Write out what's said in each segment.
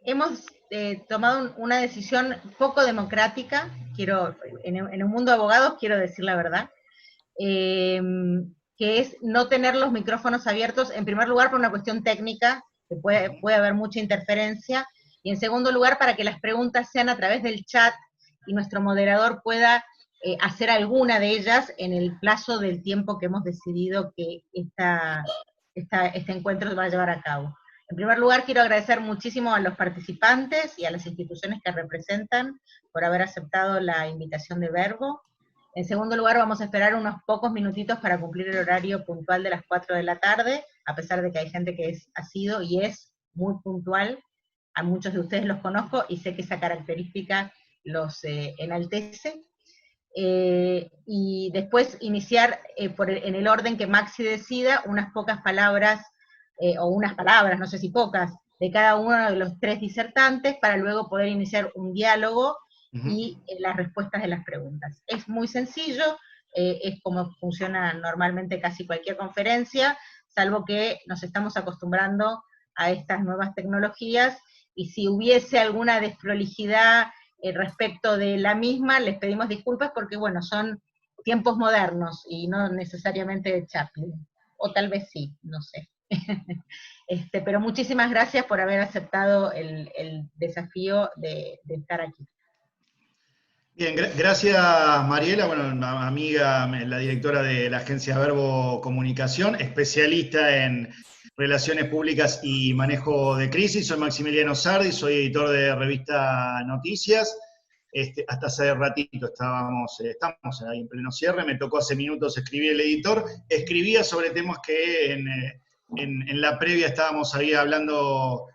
hemos tomado una decisión poco democrática, en un mundo de abogados quiero decir la verdad, eh, que es no tener los micrófonos abiertos, en primer lugar por una cuestión técnica, que puede haber mucha interferencia, y en segundo lugar para que las preguntas sean a través del chat y nuestro moderador pueda hacer alguna de ellas en el plazo del tiempo que hemos decidido que este encuentro se va a llevar a cabo. En primer lugar, quiero agradecer muchísimo a los participantes y a las instituciones que representan por haber aceptado la invitación de Verbo. En segundo lugar, vamos a esperar unos pocos minutitos para cumplir el horario puntual de las 4 de la tarde, a pesar de que hay gente que ha sido y es muy puntual. A muchos de ustedes los conozco y sé que esa característica los enaltece. Y después iniciar en el orden que Maxi decida unas pocas palabras, o unas palabras, no sé si pocas, de cada uno de los tres disertantes para luego poder iniciar un diálogo y las respuestas de las preguntas. Es muy sencillo, es como funciona normalmente casi cualquier conferencia, salvo que nos estamos acostumbrando a estas nuevas tecnologías, y si hubiese alguna desprolijidad respecto de la misma, les pedimos disculpas porque, bueno, son tiempos modernos y no necesariamente de Chaplin, o tal vez sí, no sé. Pero muchísimas gracias por haber aceptado el desafío de estar aquí. Bien, gracias Mariela, bueno, una amiga, la directora de la agencia Verbo Comunicación, especialista en relaciones públicas y manejo de crisis. Soy Maximiliano Sardi, soy editor de revista Noticias. Hasta hace ratito estamos ahí en pleno cierre, me tocó hace minutos escribir el editor. Escribía sobre temas que en la previa estábamos ahí hablando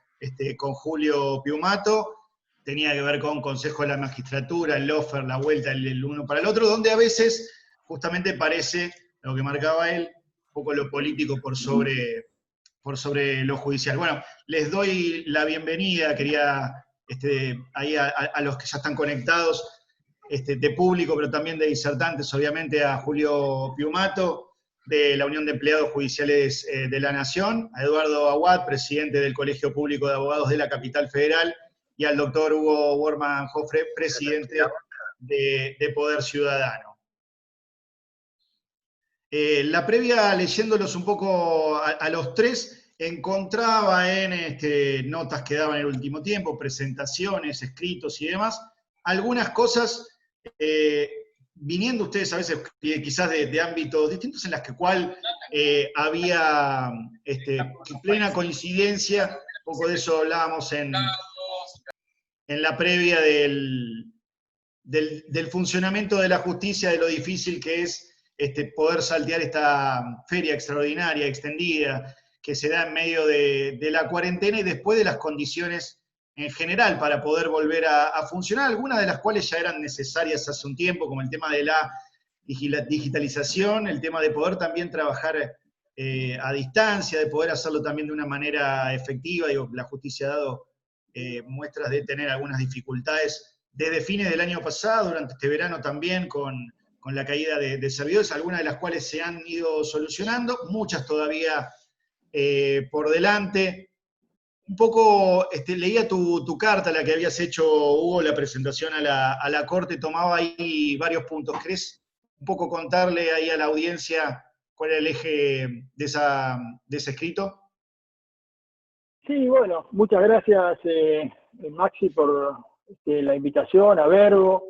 con Julio Piumato. Tenía que ver con Consejo de la Magistratura, el lofer, la vuelta el uno para el otro, donde a veces justamente parece, lo que marcaba él, un poco lo político por sobre lo judicial. Bueno, les doy la bienvenida, quería ahí a los que ya están conectados, de público, pero también de disertantes, obviamente, a Julio Piumato, de la Unión de Empleados Judiciales de la Nación, a Eduardo Aguad, presidente del Colegio Público de Abogados de la Capital Federal, y al doctor Hugo Borman Jofre, presidente de Poder Ciudadano. La previa, leyéndolos un poco a los tres, encontraba en notas que daban en el último tiempo, presentaciones, escritos y demás, algunas cosas, viniendo ustedes a veces quizás de ámbitos distintos, en las que había plena coincidencia, un poco de eso hablábamos en la previa del funcionamiento de la justicia, de lo difícil que es poder saltear esta feria extraordinaria, extendida, que se da en medio de la cuarentena y después de las condiciones en general para poder volver a funcionar, algunas de las cuales ya eran necesarias hace un tiempo, como el tema de la digitalización, el tema de poder también trabajar a distancia, de poder hacerlo también de una manera efectiva. Digo, la justicia ha dado muestras de tener algunas dificultades desde fines del año pasado, durante este verano también, con la caída de servidores, algunas de las cuales se han ido solucionando, muchas todavía por delante. Un poco leía tu carta, la que habías hecho, Hugo, la presentación a la Corte, tomaba ahí varios puntos. ¿Querés un poco contarle ahí a la audiencia cuál era el eje de ese escrito? Sí, bueno, muchas gracias Maxi por la invitación, a Verbo,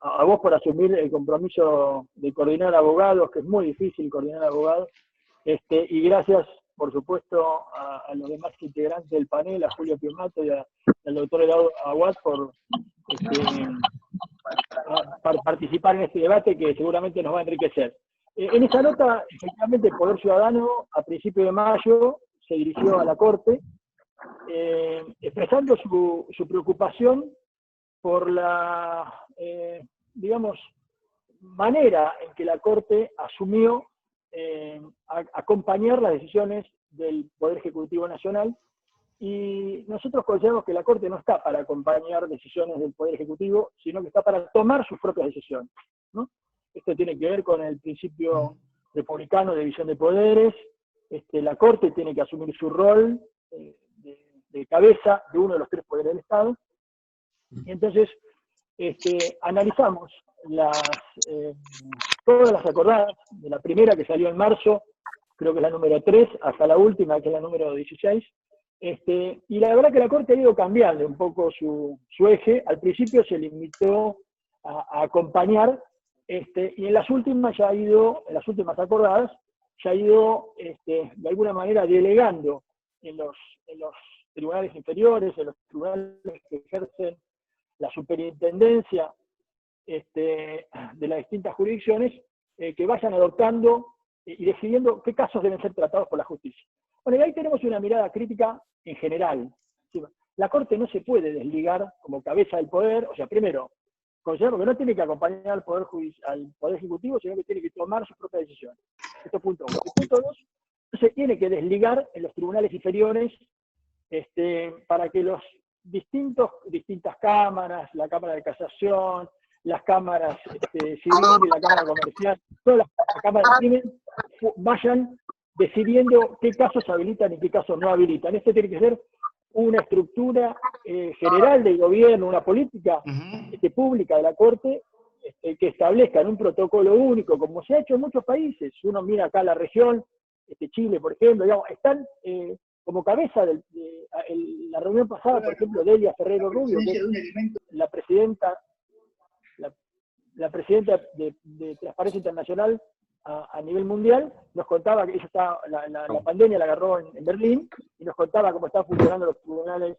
a vos por asumir el compromiso de coordinar abogados, que es muy difícil coordinar abogados, y gracias, por supuesto, a los demás integrantes del panel, a Julio Piumato y al doctor Eduardo Aguad por participar en este debate que seguramente nos va a enriquecer. En esa nota, efectivamente, el Poder Ciudadano, a principios de mayo, se dirigió a la Corte, expresando su preocupación por la, digamos, manera en que la Corte asumió acompañar las decisiones del Poder Ejecutivo Nacional, y nosotros consideramos que la Corte no está para acompañar decisiones del Poder Ejecutivo, sino que está para tomar sus propias decisiones, ¿no? Esto tiene que ver con el principio republicano de división de poderes. La Corte tiene que asumir su rol de cabeza de uno de los tres poderes del Estado. Y entonces analizamos todas las acordadas, de la primera que salió en marzo, creo que es la número 3, hasta la última, que es la número 16, y la verdad que la Corte ha ido cambiando un poco su eje. Al principio se limitó a acompañar, y en las últimas en las últimas acordadas, ya ha ido de alguna manera delegando en los tribunales inferiores, en los tribunales que ejercen la superintendencia de las distintas jurisdicciones, que vayan adoptando y decidiendo qué casos deben ser tratados por la justicia. Bueno, y ahí tenemos una mirada crítica en general. La Corte no se puede desligar como cabeza del poder, o sea, primero, consideramos que no tiene que acompañar al Poder Ejecutivo, sino que tiene que tomar sus propias decisiones. Esto es punto uno. Y punto dos, se tiene que desligar en los tribunales inferiores para que los distintas cámaras, la Cámara de Casación, las cámaras civiles y la Cámara Comercial, todas las cámaras de crimen, vayan decidiendo qué casos habilitan y qué casos no habilitan. Esto tiene que ser una estructura general del gobierno, una política pública de la Corte, que establezcan un protocolo único, como se ha hecho en muchos países. Uno mira acá la región, Chile, por ejemplo, digamos, están como cabeza de la reunión pasada, por ejemplo, Delia Ferrero Rubio, que es la presidenta de Transparencia Internacional a nivel mundial, nos contaba que ella la pandemia la agarró en Berlín, y nos contaba cómo están funcionando los tribunales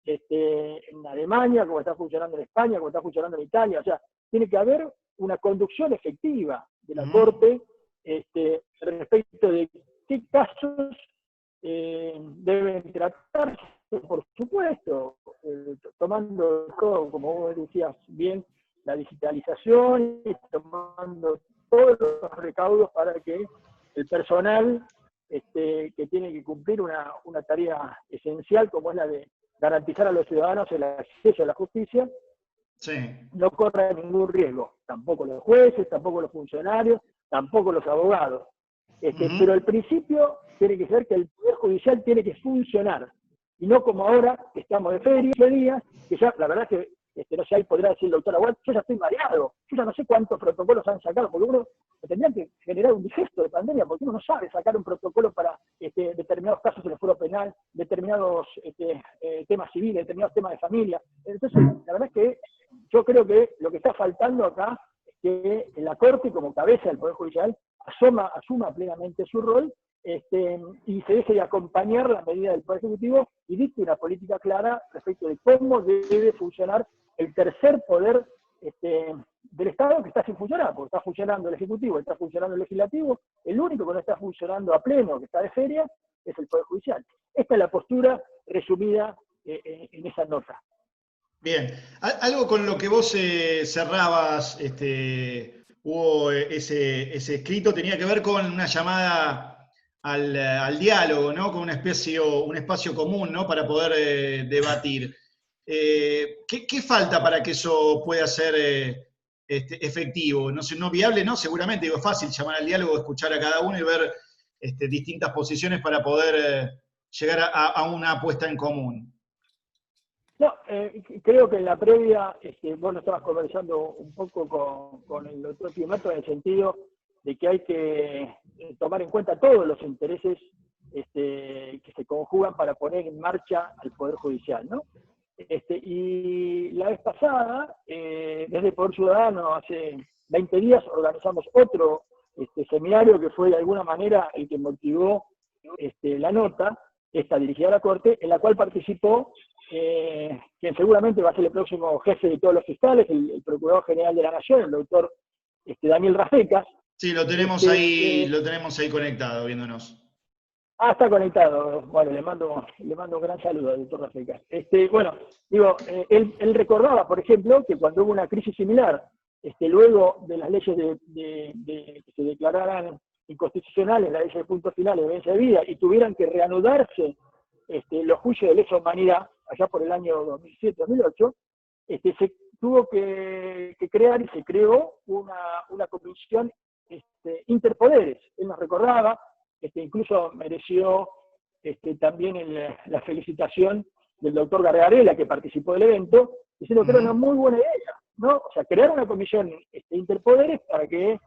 en Alemania, cómo está funcionando en España, cómo está funcionando en Italia. O sea, tiene que haber una conducción efectiva de la Corte respecto de qué casos deben tratarse, por supuesto, tomando todo, como vos decías bien, la digitalización, y tomando todos los recaudos para que el personal que tiene que cumplir una tarea esencial, como es la de garantizar a los ciudadanos el acceso a la justicia, no corra ningún riesgo. Tampoco los jueces, tampoco los funcionarios, tampoco los abogados. Pero el principio tiene que ser que el Poder Judicial tiene que funcionar, y no como ahora, que estamos de feria, que ya, la verdad es que no sé, ahí podrá decir el doctor Aguad, yo ya estoy mareado, yo ya no sé cuántos protocolos han sacado, porque uno tendría que generar un digesto de pandemia, porque uno no sabe sacar un protocolo para determinados casos en el foro penal, determinados temas civiles, determinados temas de familia. Entonces, la verdad es que yo creo que lo que está faltando acá es que la Corte, como cabeza del Poder Judicial, asuma plenamente su rol, y se deje de acompañar la medida del Poder Ejecutivo y dicte una política clara respecto de cómo debe funcionar el tercer poder del Estado, que está sin funcionar, porque está funcionando el Ejecutivo, está funcionando el Legislativo. El único que no está funcionando a pleno, que está de feria, es el Poder Judicial. Esta es la postura resumida en esa nota. Bien, algo con lo que vos cerrabas, hubo ese escrito, tenía que ver con una llamada al diálogo, ¿no? Con un espacio común, ¿no? Para poder debatir. ¿Qué falta para que eso pueda ser efectivo? No sé, no viable, ¿no? Seguramente, digo, es fácil llamar al diálogo, escuchar a cada uno y ver distintas posiciones para poder llegar a una apuesta en común. No, creo que en la previa, vos lo estabas conversando un poco con el doctor Piumato, en el sentido de que hay que tomar en cuenta todos los intereses que se conjugan para poner en marcha al Poder Judicial, ¿no? Y la vez pasada, desde el Poder Ciudadano, hace 20 días, organizamos otro seminario que fue de alguna manera el que motivó la nota, esta dirigida a la Corte, en la cual participó quien seguramente va a ser el próximo jefe de todos los fiscales, el Procurador General de la Nación, el doctor Daniel Rafecas. Sí, lo tenemos ahí conectado, viéndonos. Está conectado. Bueno, le mando un gran saludo al doctor Rafecas. Bueno, digo, él recordaba, por ejemplo, que cuando hubo una crisis similar, luego de las leyes que se declararan inconstitucionales, las leyes de punto final de violencia de vida, y tuvieran que reanudarse los juicios de lesa humanidad, allá por el año 2007-2008, se tuvo que crear y se creó una comisión interpoderes. Él nos recordaba, incluso mereció también la felicitación del doctor Gargarella, que participó del evento, diciendo que era una muy buena idea, ¿no? O sea, crear una comisión interpoderes para que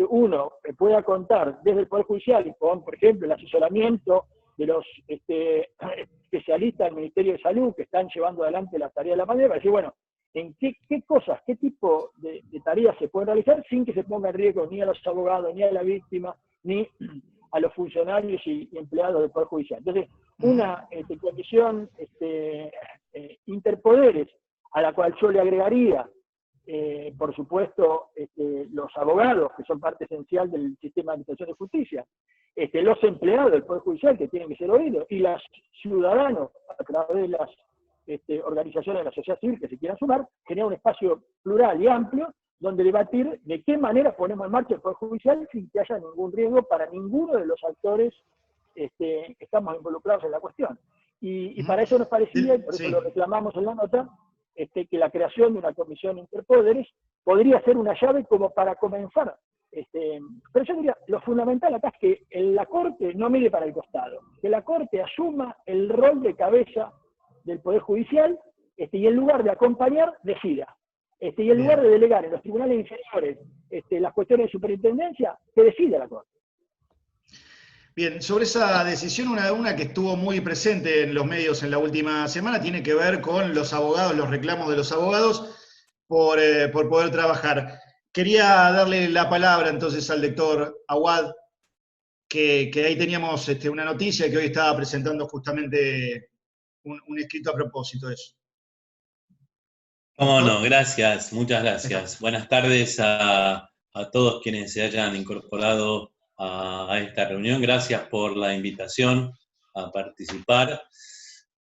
uno pueda contar desde el Poder Judicial y con, por ejemplo, el asesoramiento de los especialistas del Ministerio de Salud que están llevando adelante las tareas de la pandemia, para decir, bueno, en qué cosas, qué tipo de tareas se pueden realizar sin que se ponga en riesgo ni a los abogados, ni a la víctima, ni a los funcionarios y empleados del Poder Judicial. Entonces, una comisión interpoderes, a la cual yo le agregaría, por supuesto, los abogados, que son parte esencial del sistema de administración de justicia, los empleados del Poder Judicial, que tienen que ser oídos, y los ciudadanos, a través de las organizaciones de la sociedad civil que se quieran sumar, generar un espacio plural y amplio, donde debatir de qué manera ponemos en marcha el Poder Judicial sin que haya ningún riesgo para ninguno de los actores que estamos involucrados en la cuestión. Y para eso nos parecía, y por eso lo reclamamos en la nota, que la creación de una comisión interpoderes podría ser una llave como para comenzar. Pero yo diría, lo fundamental acá es que la Corte no mire para el costado, que la Corte asuma el rol de cabeza del Poder Judicial, y en lugar de acompañar, decida. Y en lugar de delegar en los tribunales inferiores las cuestiones de superintendencia, que decida la Corte. Bien, sobre esa decisión, una que estuvo muy presente en los medios en la última semana, tiene que ver con los abogados, los reclamos de los abogados por poder trabajar. Quería darle la palabra entonces al doctor Awad, que ahí teníamos una noticia que hoy estaba presentando justamente un escrito a propósito de eso. Cómo no, gracias, muchas gracias. Buenas tardes a todos quienes se hayan incorporado a esta reunión. Gracias por la invitación a participar.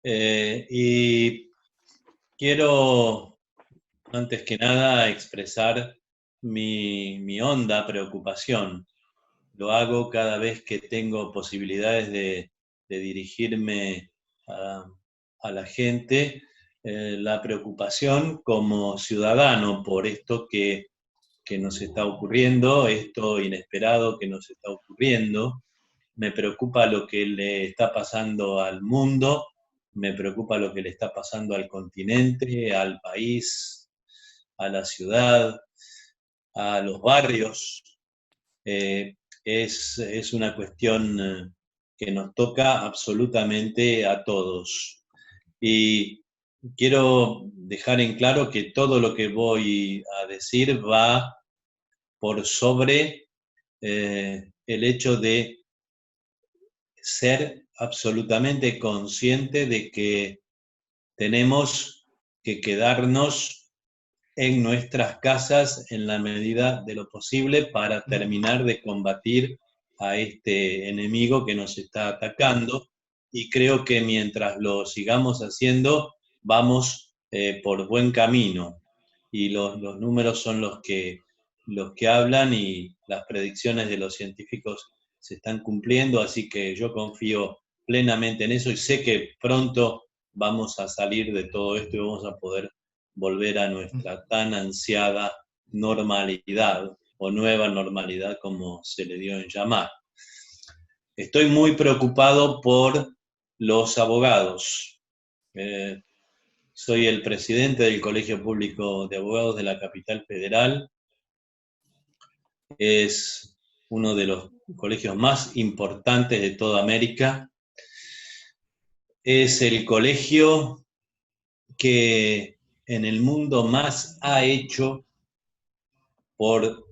Y quiero, antes que nada, expresar mi honda preocupación. Lo hago cada vez que tengo posibilidades de dirigirme a la gente, la preocupación como ciudadano por esto que nos está ocurriendo, esto inesperado que nos está ocurriendo. Me preocupa lo que le está pasando al mundo, me preocupa lo que le está pasando al continente, al país, a la ciudad, a los barrios. Es una cuestión que nos toca absolutamente a todos. Y quiero dejar en claro que todo lo que voy a decir va por sobre el hecho de ser absolutamente consciente de que tenemos que quedarnos en nuestras casas en la medida de lo posible para terminar de combatir a este enemigo que nos está atacando, y creo que mientras lo sigamos haciendo vamos por buen camino, y los números son los que hablan y las predicciones de los científicos se están cumpliendo, así que yo confío plenamente en eso y sé que pronto vamos a salir de todo esto y vamos a poder volver a nuestra tan ansiada normalidad, o nueva normalidad como se le dio en llamar. Estoy muy preocupado por los abogados. Soy el presidente del Colegio Público de Abogados de la Capital Federal. Es uno de los colegios más importantes de toda América. Es el colegio que en el mundo más ha hecho por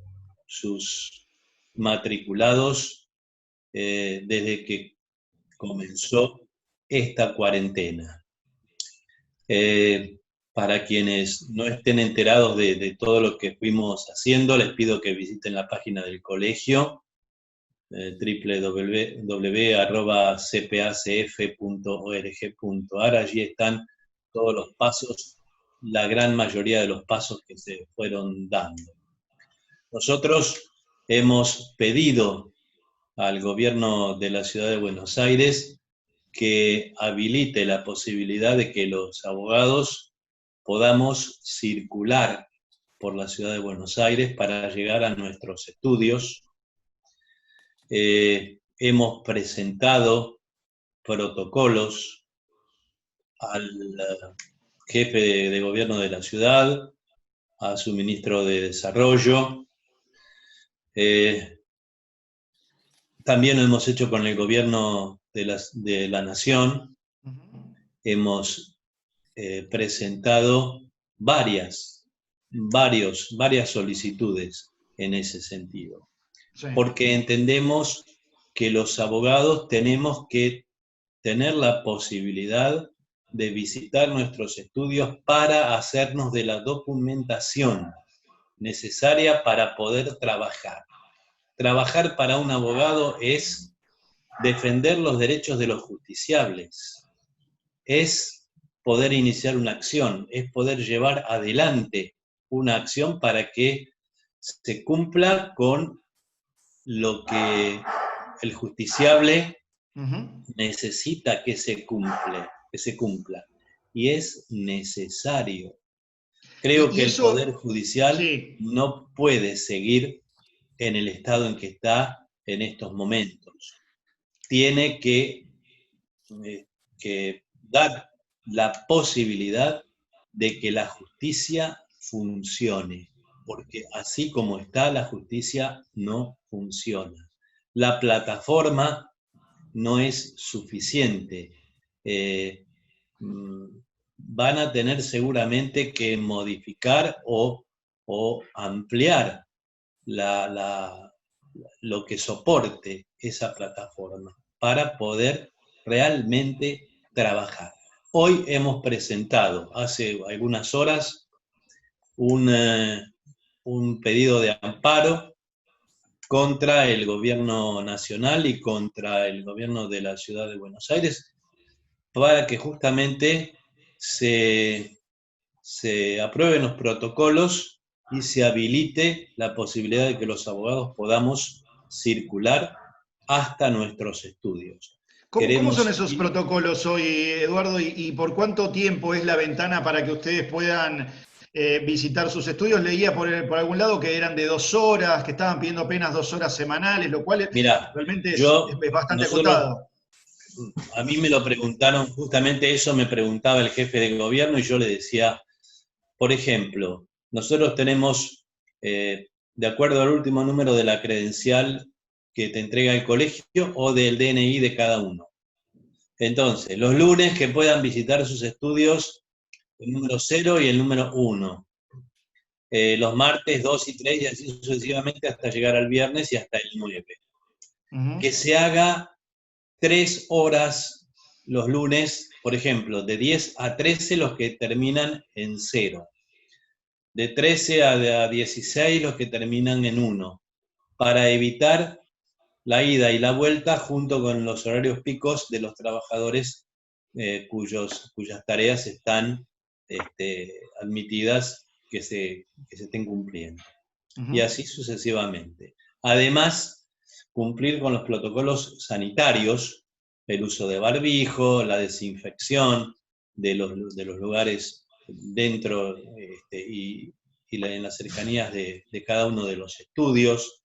sus matriculados desde que comenzó esta cuarentena. Para quienes no estén enterados de todo lo que fuimos haciendo, les pido que visiten la página del colegio, www.cpacf.org.ar. Allí están todos los pasos, la gran mayoría de los pasos que se fueron dando. Nosotros hemos pedido al gobierno de la Ciudad de Buenos Aires que habilite la posibilidad de que los abogados podamos circular por la Ciudad de Buenos Aires para llegar a nuestros estudios. Hemos presentado protocolos al jefe de gobierno de la ciudad, a su ministro de Desarrollo. También lo hemos hecho con el gobierno de la Nación. Hemos presentado varias solicitudes en ese sentido. Sí. Porque entendemos que los abogados tenemos que tener la posibilidad de visitar nuestros estudios para hacernos de la documentación necesaria para poder trabajar. Trabajar para un abogado es defender los derechos de los justiciables, es poder iniciar una acción, es poder llevar adelante una acción para que se cumpla con lo que el justiciable necesita que se cumpla. Y es necesario. Creo que el Poder Judicial no puede seguir en el estado en que está en estos momentos. Tiene que dar la posibilidad de que la justicia funcione, porque así como está, la justicia no funciona. La plataforma no es suficiente. Van a tener seguramente que modificar o ampliar lo que soporte esa plataforma para poder realmente trabajar. Hoy hemos presentado, hace algunas horas, un pedido de amparo contra el gobierno nacional y contra el gobierno de la ciudad de Buenos Aires para que justamente se aprueben los protocolos y se habilite la posibilidad de que los abogados podamos circular hasta nuestros estudios. ¿Cómo son esos protocolos hoy, Eduardo? ¿Y por cuánto tiempo es la ventana para que ustedes puedan visitar sus estudios? Leía por algún lado que eran de 2 horas, que estaban pidiendo apenas 2 horas semanales, lo cual realmente es bastante acotado. A mí me lo preguntaron, justamente eso me preguntaba el jefe de gobierno y yo le decía, por ejemplo, nosotros tenemos, de acuerdo al último número de la credencial que te entrega el colegio o del DNI de cada uno. Entonces, los lunes que puedan visitar sus estudios, el número 0 y el número 1. Los martes 2 y 3 y así sucesivamente hasta llegar al viernes y hasta el 9. Que se haga 3 horas los lunes, por ejemplo, de 10 a 13 los que terminan en 0. De 13 a 16 los que terminan en 1. Para evitar la ida y la vuelta junto con los horarios picos de los trabajadores cuyas tareas están admitidas que se estén cumpliendo. Y así sucesivamente. Además, cumplir con los protocolos sanitarios, el uso de barbijo, la desinfección de los lugares dentro y en las cercanías de cada uno de los estudios.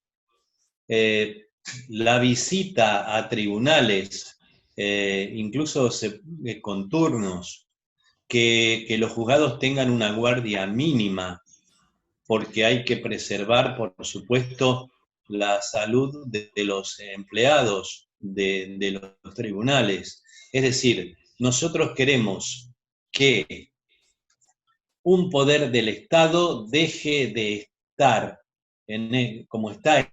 La visita a tribunales, incluso con turnos, que los juzgados tengan una guardia mínima, porque hay que preservar, por supuesto, la salud de los empleados de los tribunales. Es decir, nosotros queremos que un poder del Estado deje de estar como está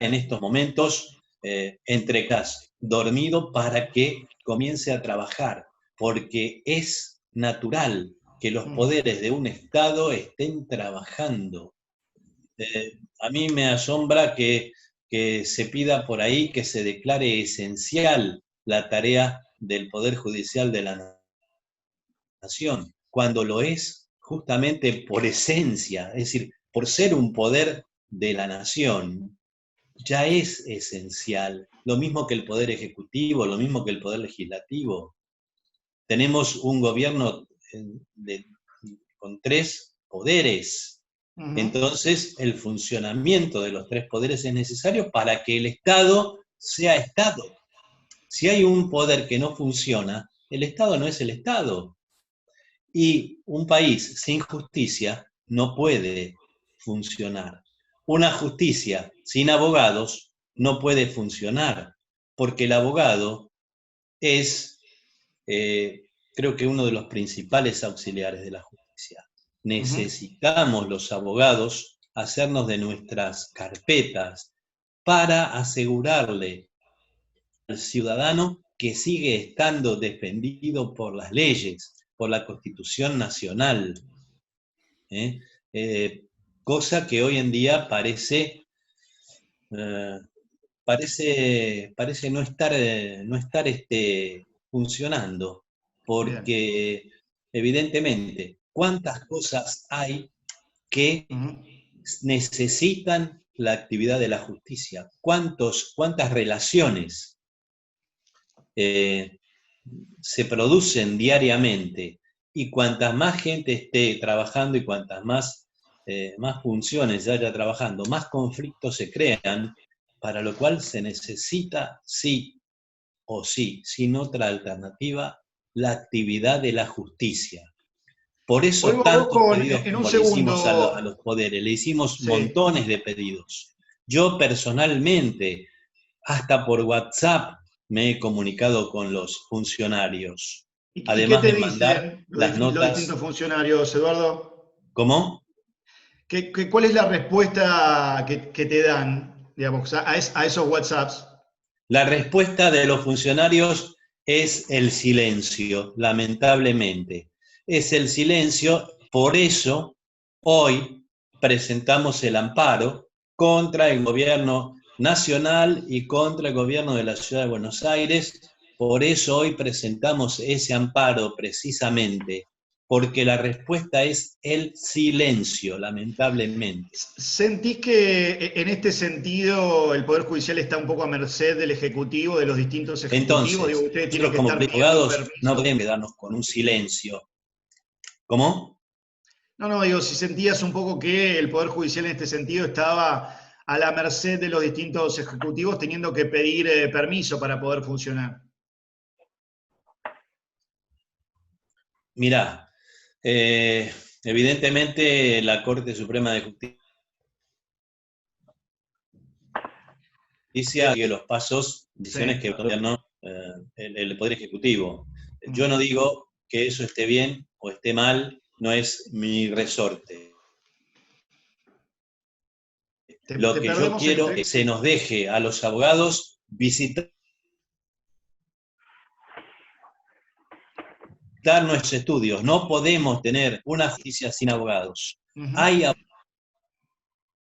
en estos momentos, entre casas, dormido, para que comience a trabajar, porque es natural que los poderes de un Estado estén trabajando. A mí me asombra que se pida por ahí que se declare esencial la tarea del Poder Judicial de la Nación, cuando lo es justamente por esencia, es decir, por ser un poder de la Nación, ya es esencial, lo mismo que el Poder Ejecutivo, lo mismo que el Poder Legislativo. Tenemos un gobierno con 3 poderes. Entonces, el funcionamiento de los 3 poderes es necesario para que el Estado sea Estado. Si hay un poder que no funciona, el Estado no es el Estado. Y un país sin justicia no puede funcionar. Una justicia sin abogados no puede funcionar, porque el abogado es, creo que uno de los principales auxiliares de la justicia. Necesitamos los abogados hacernos de nuestras carpetas para asegurarle al ciudadano que sigue estando defendido por las leyes, por la Constitución Nacional, cosa que hoy en día parece no estar funcionando, porque evidentemente, ¿cuántas cosas hay que necesitan la actividad de la justicia? ¿Cuántas relaciones se producen diariamente? Y cuantas más gente esté trabajando y cuantas más funciones haya trabajando, más conflictos se crean, para lo cual se necesita sí o sí, sin otra alternativa, la actividad de la justicia. Por eso tantos pedidos como le hicimos a los poderes, le hicimos montones de pedidos. Yo personalmente, hasta por WhatsApp, me he comunicado con los funcionarios. Además de mandar las notas. Los distintos funcionarios, Eduardo? ¿Cómo? ¿Cuál es la respuesta que te dan, digamos, a esos WhatsApps? La respuesta de los funcionarios es el silencio, lamentablemente. Es el silencio, por eso hoy presentamos el amparo contra el gobierno nacional y contra el gobierno de la Ciudad de Buenos Aires. Por eso hoy presentamos ese amparo precisamente, porque la respuesta es el silencio, lamentablemente. ¿Sentís que en este sentido el Poder Judicial está un poco a merced del Ejecutivo, de los distintos ejecutivos? Entonces, ustedes tienen que como estar abogados no podemos quedarnos con un silencio. ¿Cómo? No, digo, si sentías un poco que el Poder Judicial en este sentido estaba a la merced de los distintos ejecutivos teniendo que pedir permiso para poder funcionar. Mirá, evidentemente la Corte Suprema de Justicia sigue los pasos, decisiones que el gobierno, el Poder Ejecutivo. Yo no digo que eso esté bien o esté mal, no es mi resorte. Lo que yo quiero es que se nos deje a los abogados visitar nuestros estudios. No podemos tener una justicia sin abogados. Hay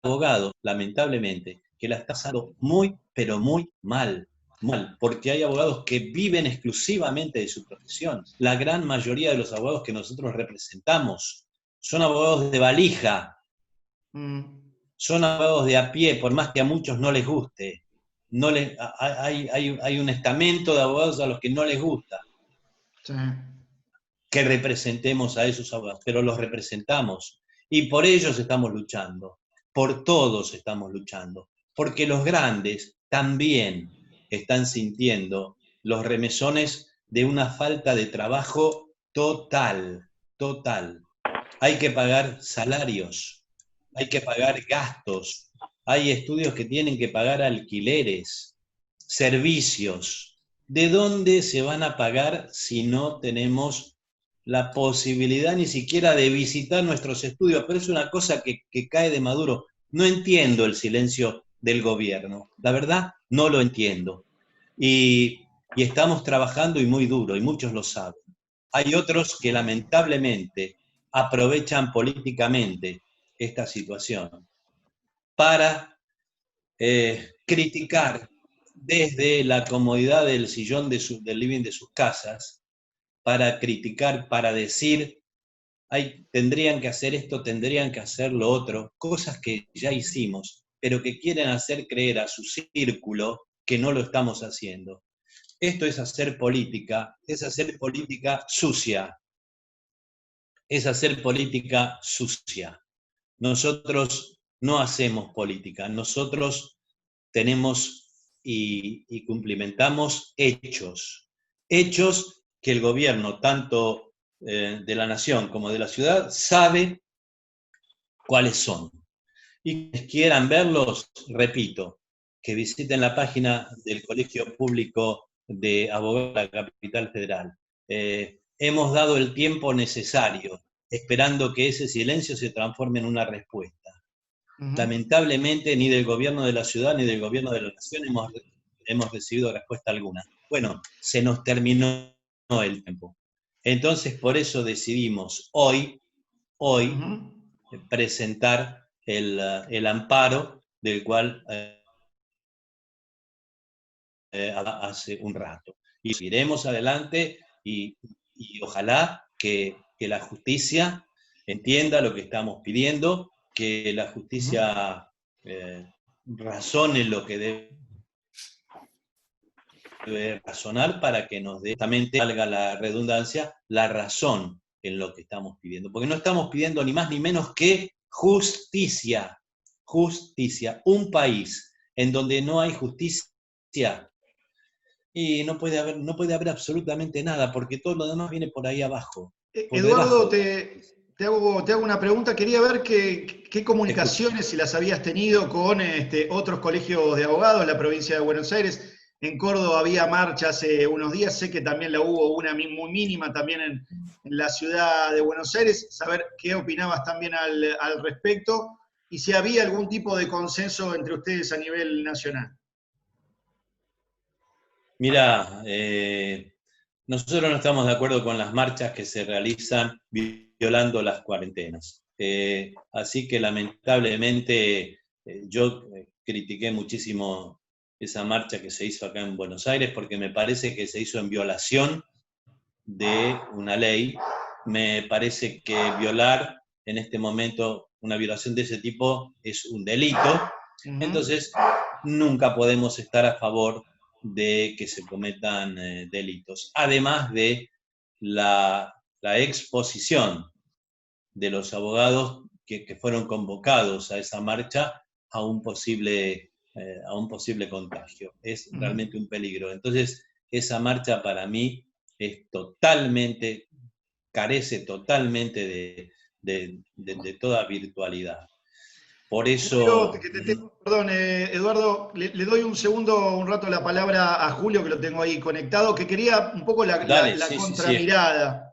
abogados, lamentablemente, que la están pasando muy, pero muy mal, porque hay abogados que viven exclusivamente de su profesión. La gran mayoría de los abogados que nosotros representamos son abogados de valija, son abogados de a pie, por más que a muchos no les guste. Hay un estamento de abogados a los que no les gusta que representemos a esos abogados, pero los representamos y por ellos estamos luchando, por todos estamos luchando, porque los grandes también están sintiendo los remesones de una falta de trabajo total. Hay que pagar salarios, hay que pagar gastos, hay estudios que tienen que pagar alquileres, servicios. ¿De dónde se van a pagar si no tenemos la posibilidad ni siquiera de visitar nuestros estudios? Pero es una cosa que cae de maduro. No entiendo el silencio del gobierno. La verdad, no lo entiendo. Y estamos trabajando y muy duro, y muchos lo saben. Hay otros que lamentablemente aprovechan políticamente esta situación para criticar desde la comodidad del sillón del living de sus casas, para criticar, para decir, tendrían que hacer esto, tendrían que hacer lo otro, cosas que ya hicimos, pero que quieren hacer creer a su círculo que no lo estamos haciendo. Esto es hacer política sucia. Es hacer política sucia. Nosotros no hacemos política, nosotros tenemos y cumplimentamos hechos. Hechos que el gobierno, tanto de la nación como de la ciudad, sabe cuáles son. Y quienes quieran verlos, repito, que visiten la página del Colegio Público de Abogados de la Capital Federal. Hemos dado el tiempo necesario, esperando que ese silencio se transforme en una respuesta. Lamentablemente, ni del gobierno de la ciudad ni del gobierno de la nación hemos recibido respuesta alguna. Bueno, se nos terminó el tiempo. Entonces, por eso decidimos hoy presentar el amparo del cual hace un rato. Y seguiremos adelante y ojalá que la justicia entienda lo que estamos pidiendo, que la justicia razone lo que debe razonar para que nos dé, justamente, valga la redundancia, la razón en lo que estamos pidiendo. Porque no estamos pidiendo ni más ni menos que justicia. Justicia. Un país en donde no hay justicia y no puede haber absolutamente nada, porque todo lo demás viene por ahí abajo. Eduardo, te hago una pregunta. Quería ver qué comunicaciones, si las habías tenido con otros colegios de abogados en la provincia de Buenos Aires. En Córdoba había marcha hace unos días, sé que también la hubo una muy mínima también en la ciudad de Buenos Aires. Saber qué opinabas también al respecto y si había algún tipo de consenso entre ustedes a nivel nacional. Mira, nosotros no estamos de acuerdo con las marchas que se realizan violando las cuarentenas. Así que lamentablemente yo critiqué muchísimo esa marcha que se hizo acá en Buenos Aires porque me parece que se hizo en violación de una ley. Me parece que violar en este momento, una violación de ese tipo es un delito. Entonces nunca podemos estar a favor de que se cometan delitos, además de la exposición de los abogados que fueron convocados a esa marcha a un posible contagio. Es realmente un peligro. Entonces, esa marcha para mí es carece totalmente de toda virtualidad. Por eso... Perdón, Eduardo, le doy un rato la palabra a Julio, que lo tengo ahí conectado, que quería un poco la contramirada.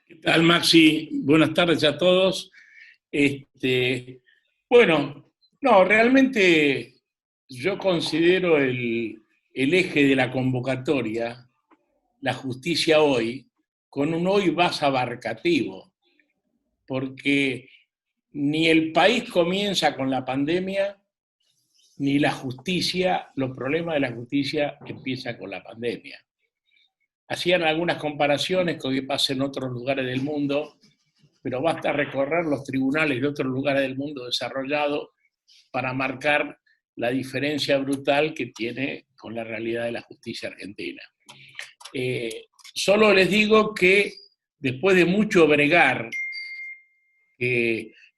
¿Qué tal, Maxi? Buenas tardes a todos. Bueno, no, realmente yo considero el eje de la convocatoria, la justicia hoy, con un hoy más abarcativo, porque ni el país comienza con la pandemia, ni la justicia, los problemas de la justicia empiezan con la pandemia. Hacían algunas comparaciones con lo que pasa en otros lugares del mundo, pero basta recorrer los tribunales de otros lugares del mundo desarrollados para marcar la diferencia brutal que tiene con la realidad de la justicia argentina. Solo les digo que después de mucho bregar,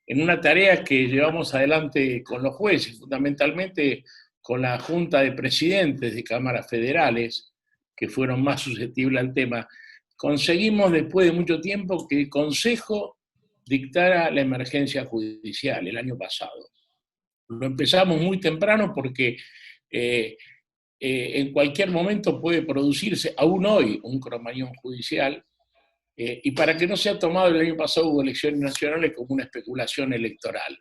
en una tarea que llevamos adelante con los jueces, fundamentalmente con la Junta de Presidentes de Cámaras Federales, que fueron más susceptibles al tema, conseguimos después de mucho tiempo que el Consejo dictara la emergencia judicial el año pasado. Lo empezamos muy temprano porque en cualquier momento puede producirse, aún hoy, un cromañón judicial, y para que no sea tomado, el año pasado hubo elecciones nacionales como una especulación electoral.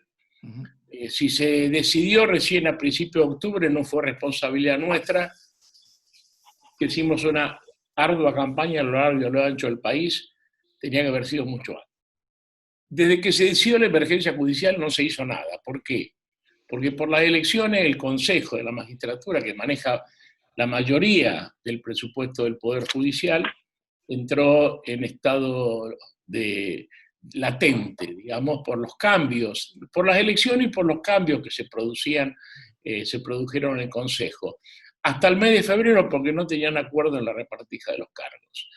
Si se decidió recién a principios de octubre, no fue responsabilidad nuestra, que hicimos una ardua campaña a lo largo y a lo ancho del país, tenía que haber sido mucho antes. Desde que se decidió la emergencia judicial no se hizo nada. ¿Por qué? Porque por las elecciones el Consejo de la Magistratura, que maneja la mayoría del presupuesto del Poder Judicial, entró en estado de latente, digamos, por los cambios, por las elecciones y por los cambios que se produjeron en el Consejo. Hasta el mes de febrero, porque no tenían acuerdo en la repartija de los cargos.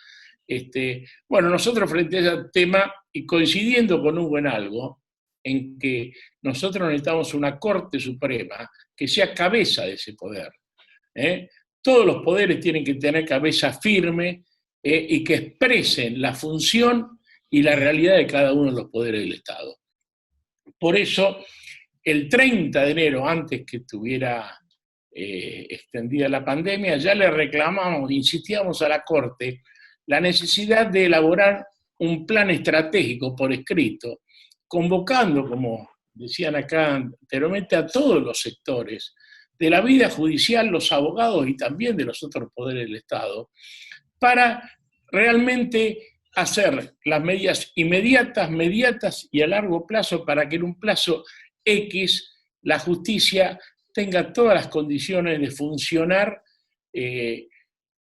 Bueno, nosotros frente a ese tema, y coincidiendo con Hugo en algo, en que nosotros necesitamos una Corte Suprema que sea cabeza de ese poder. Todos los poderes tienen que tener cabeza firme y que expresen la función y la realidad de cada uno de los poderes del Estado. Por eso, el 30 de enero, antes que estuviera extendida la pandemia, ya le reclamamos, insistíamos a la Corte, la necesidad de elaborar un plan estratégico por escrito, convocando, como decían acá anteriormente, a todos los sectores de la vida judicial, los abogados y también de los otros poderes del Estado, para realmente hacer las medidas inmediatas, mediatas y a largo plazo para que en un plazo X la justicia tenga todas las condiciones de funcionar,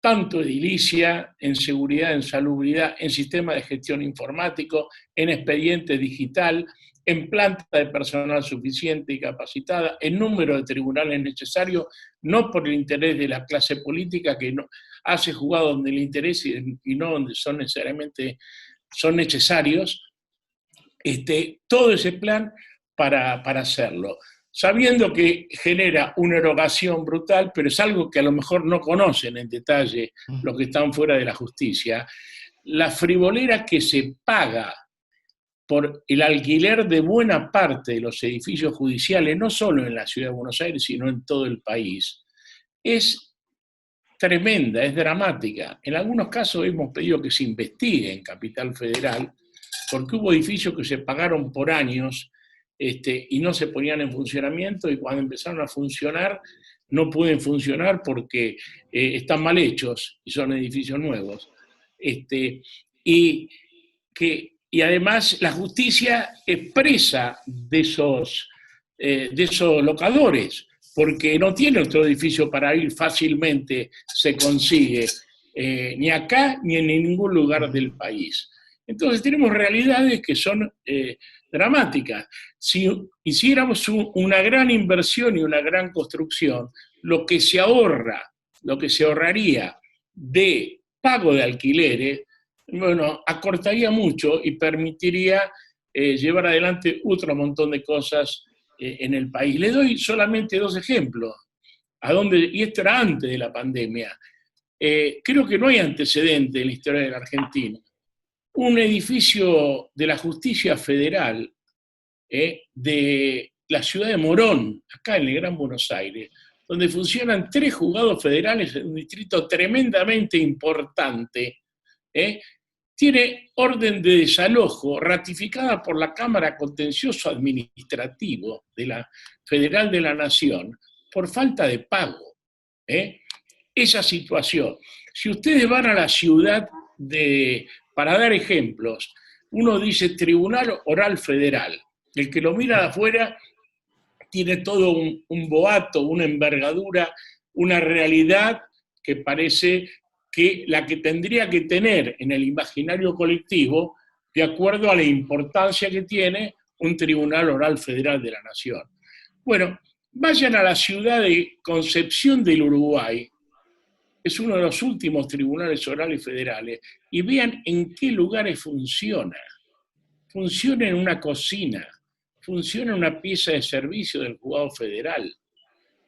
tanto edilicia, en seguridad, en salubridad, en sistema de gestión informático, en expediente digital, en planta de personal suficiente y capacitada, en número de tribunales necesarios, no por el interés de la clase política que no, hace jugado donde le interesa y no donde son necesarios, todo ese plan para hacerlo. Sabiendo que genera una erogación brutal, pero es algo que a lo mejor no conocen en detalle los que están fuera de la justicia, la frivolera que se paga por el alquiler de buena parte de los edificios judiciales, no solo en la Ciudad de Buenos Aires, sino en todo el país, es tremenda, es dramática. En algunos casos hemos pedido que se investigue en Capital Federal, porque hubo edificios que se pagaron por años y no se ponían en funcionamiento, y cuando empezaron a funcionar, no pueden funcionar porque están mal hechos y son edificios nuevos. Y además la justicia es presa de esos locadores, porque no tiene otro edificio para ir fácilmente, se consigue, ni acá ni en ningún lugar del país. Entonces tenemos realidades que son dramáticas. Si hiciéramos una gran inversión y una gran construcción, lo que se ahorraría de pago de alquileres, bueno, acortaría mucho y permitiría llevar adelante otro montón de cosas en el país. Le doy solamente 2 ejemplos, y esto era antes de la pandemia. Creo que no hay antecedente en la historia de la Argentina. Un edificio de la Justicia Federal de la ciudad de Morón, acá en el Gran Buenos Aires, donde funcionan 3 juzgados federales en un distrito tremendamente importante, tiene orden de desalojo ratificada por la Cámara Contencioso Administrativo de la Federal de la Nación por falta de pago. Esa situación. Si ustedes van a la ciudad para dar ejemplos, uno dice Tribunal Oral Federal. El que lo mira de afuera tiene todo un boato, una envergadura, una realidad que parece que la que tendría que tener en el imaginario colectivo, de acuerdo a la importancia que tiene un Tribunal Oral Federal de la Nación. Bueno, vayan a la ciudad de Concepción del Uruguay, es uno de los últimos tribunales orales federales, y vean en qué lugares funciona. Funciona en una cocina, funciona en una pieza de servicio del juzgado federal.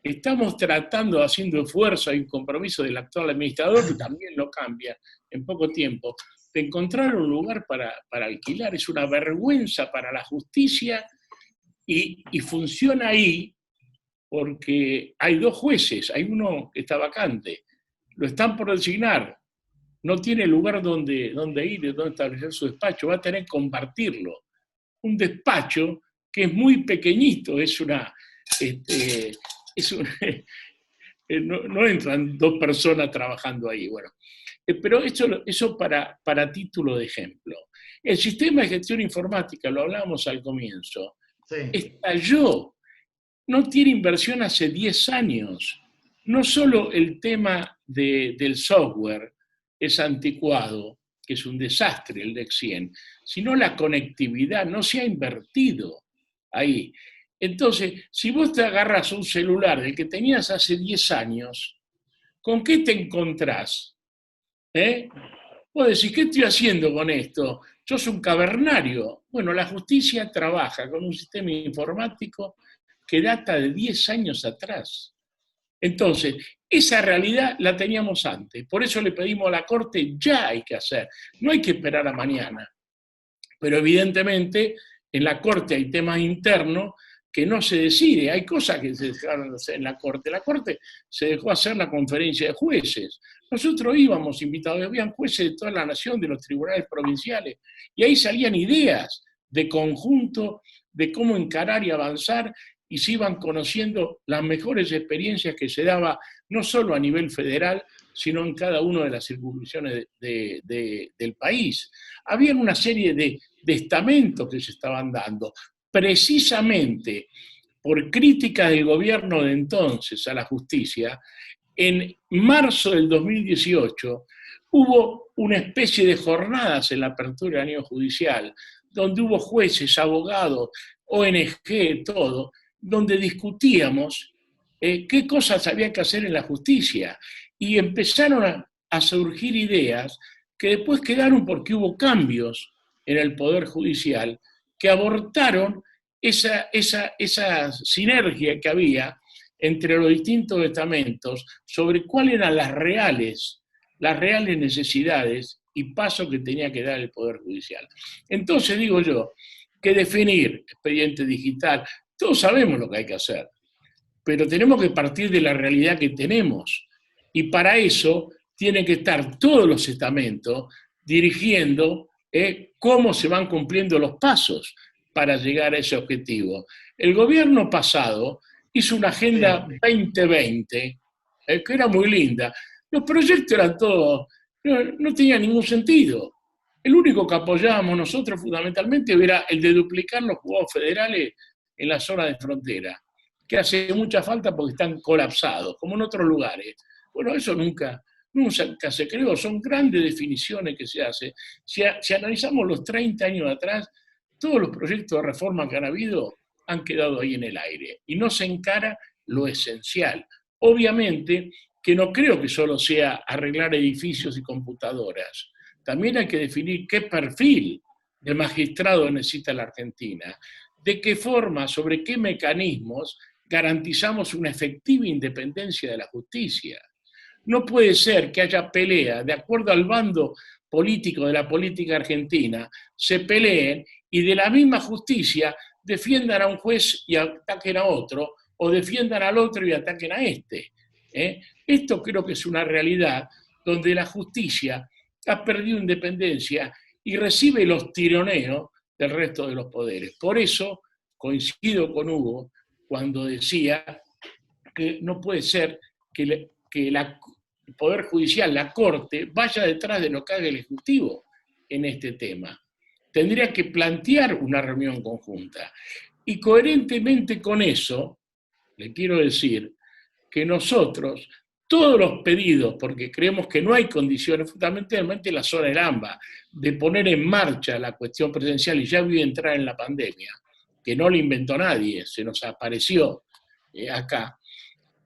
Estamos tratando, haciendo esfuerzo y compromiso del actual administrador, que también lo cambia en poco tiempo, de encontrar un lugar para alquilar. Es una vergüenza para la justicia y funciona ahí porque hay 2 jueces, hay uno que está vacante, lo están por designar, no tiene lugar donde ir, donde establecer su despacho, va a tener que compartirlo. Un despacho que es muy pequeñito, no entran 2 personas trabajando ahí. Bueno, pero eso para título de ejemplo. El sistema de gestión informática, lo hablábamos al comienzo, sí, estalló, no tiene inversión hace 10 años. No solo el tema del software es anticuado, que es un desastre el DEC 100, sino la conectividad, no se ha invertido ahí. Entonces, si vos te agarras un celular del que tenías hace 10 años, ¿con qué te encontrás? Vos decís, ¿qué estoy haciendo con esto? Sos un cavernario. Bueno, la justicia trabaja con un sistema informático que data de 10 años atrás. Entonces, esa realidad la teníamos antes. Por eso le pedimos a la Corte, ya hay que hacer. No hay que esperar a mañana. Pero evidentemente en la Corte hay temas internos que no se decide. Hay cosas que se dejaron de hacer en la Corte. La Corte se dejó hacer la conferencia de jueces. Nosotros íbamos invitados, habían jueces de toda la nación, de los tribunales provinciales, y ahí salían ideas de conjunto, de cómo encarar y avanzar, y se iban conociendo las mejores experiencias que se daba, no solo a nivel federal, sino en cada una de las circunscripciones del país. Había una serie de estamentos que se estaban dando, precisamente por crítica del gobierno de entonces a la justicia. En marzo del 2018 hubo una especie de jornadas en la apertura del año judicial, donde hubo jueces, abogados, ONG, todo, donde discutíamos qué cosas había que hacer en la justicia. Y empezaron a surgir ideas que después quedaron porque hubo cambios en el Poder Judicial que abortaron esa sinergia que había entre los distintos estamentos sobre cuáles eran las reales necesidades y pasos que tenía que dar el Poder Judicial. Entonces digo yo, que definir expediente digital, todos sabemos lo que hay que hacer, pero tenemos que partir de la realidad que tenemos. Y para eso tienen que estar todos los estamentos dirigiendo cómo se van cumpliendo los pasos para llegar a ese objetivo. El gobierno pasado hizo una agenda 2020, que era muy linda. Los proyectos eran todos, no tenían ningún sentido. El único que apoyábamos nosotros fundamentalmente era el de duplicar los juzgados federales en la zona de frontera, que hace mucha falta porque están colapsados, como en otros lugares. Bueno, eso nunca se creó, son grandes definiciones que se hacen. Si analizamos los 30 años atrás, todos los proyectos de reforma que han habido han quedado ahí en el aire y no se encara lo esencial. Obviamente que no creo que solo sea arreglar edificios y computadoras. También hay que definir qué perfil de magistrado necesita la Argentina, de qué forma, sobre qué mecanismos garantizamos una efectiva independencia de la justicia. No puede ser que haya pelea, de acuerdo al bando político de la política argentina, se peleen y de la misma justicia defiendan a un juez y ataquen a otro, o defiendan al otro y ataquen a este. Esto creo que es una realidad donde la justicia ha perdido independencia y recibe los tironeos del resto de los poderes. Por eso coincido con Hugo cuando decía que no puede ser que el Poder Judicial, la Corte, vaya detrás de lo que haga el Ejecutivo en este tema. Tendría que plantear una reunión conjunta. Y coherentemente con eso, le quiero decir que nosotros, todos los pedidos, porque creemos que no hay condiciones, fundamentalmente en la zona del AMBA, de poner en marcha la cuestión presencial, y ya vio entrar en la pandemia, que no lo inventó nadie, se nos apareció acá.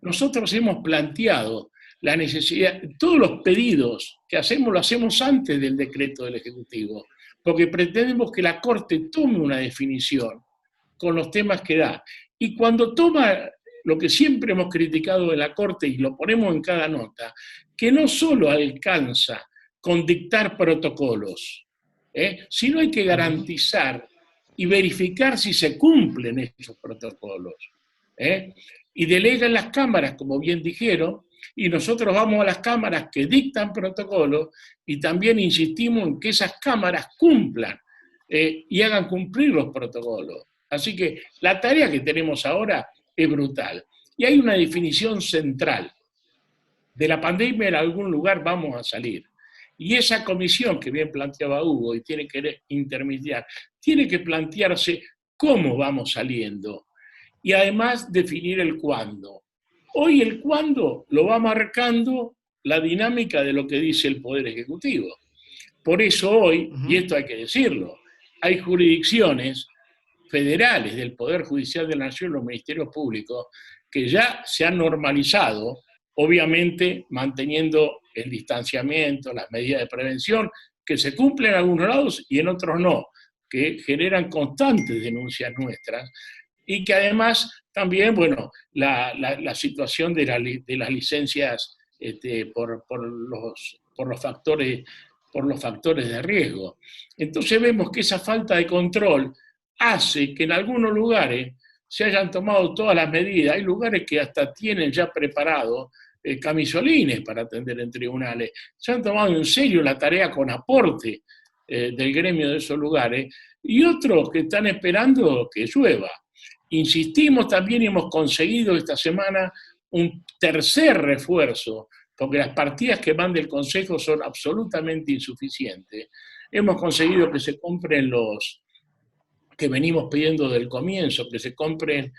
Nosotros hemos planteado la necesidad, todos los pedidos que hacemos, lo hacemos antes del decreto del Ejecutivo, porque pretendemos que la Corte tome una definición con los temas que da. Y cuando toma lo que siempre hemos criticado de la Corte, y lo ponemos en cada nota, que no solo alcanza con dictar protocolos, sino hay que garantizar y verificar si se cumplen esos protocolos. Y delegan las cámaras, como bien dijeron, y nosotros vamos a las cámaras que dictan protocolos y también insistimos en que esas cámaras cumplan y hagan cumplir los protocolos. Así que la tarea que tenemos ahora es brutal. Y hay una definición central. De la pandemia en algún lugar vamos a salir. Y esa comisión que bien planteaba Hugo y tiene que intermediar, tiene que plantearse cómo vamos saliendo y además definir el cuándo. Hoy el cuándo lo va marcando la dinámica de lo que dice el Poder Ejecutivo. Por eso hoy, y esto hay que decirlo, hay jurisdicciones federales del Poder Judicial de la Nación, los ministerios públicos, que ya se han normalizado, obviamente manteniendo el distanciamiento, las medidas de prevención, que se cumplen en algunos lados y en otros no. que generan constantes denuncias nuestras, y que además también, bueno, la situación de las licencias por los factores de riesgo. Entonces vemos que esa falta de control hace que en algunos lugares se hayan tomado todas las medidas. Hay lugares que hasta tienen ya preparados camisolines para atender en tribunales. Se han tomado en serio la tarea con aporte del gremio de esos lugares, y otros que están esperando que llueva. Insistimos también y hemos conseguido esta semana un tercer refuerzo, porque las partidas que manda el Consejo son absolutamente insuficientes. Hemos conseguido que se compren los que venimos pidiendo del comienzo, que se compren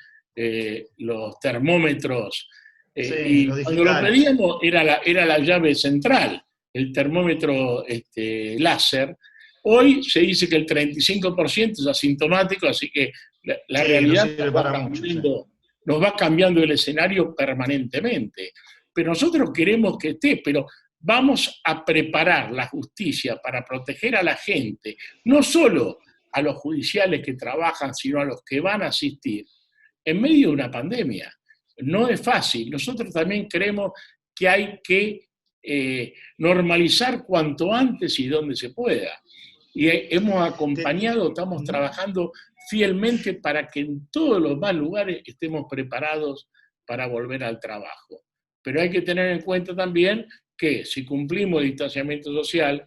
los termómetros. Sí, y los cuando lo digitales. pedíamos era la llave central, el termómetro láser. Hoy se dice que el 35% es asintomático, así que la Sí, realidad no sirve para mucho, sí. nos va cambiando el escenario permanentemente. Pero nosotros queremos que esté, pero vamos a preparar la justicia para proteger a la gente, no solo a los judiciales que trabajan, sino a los que van a asistir, en medio de una pandemia. No es fácil. Nosotros también creemos que hay que normalizar cuanto antes y donde se pueda. Y hemos acompañado, estamos trabajando fielmente para que en todos los más lugares estemos preparados para volver al trabajo. Pero hay que tener en cuenta también que si cumplimos el distanciamiento social,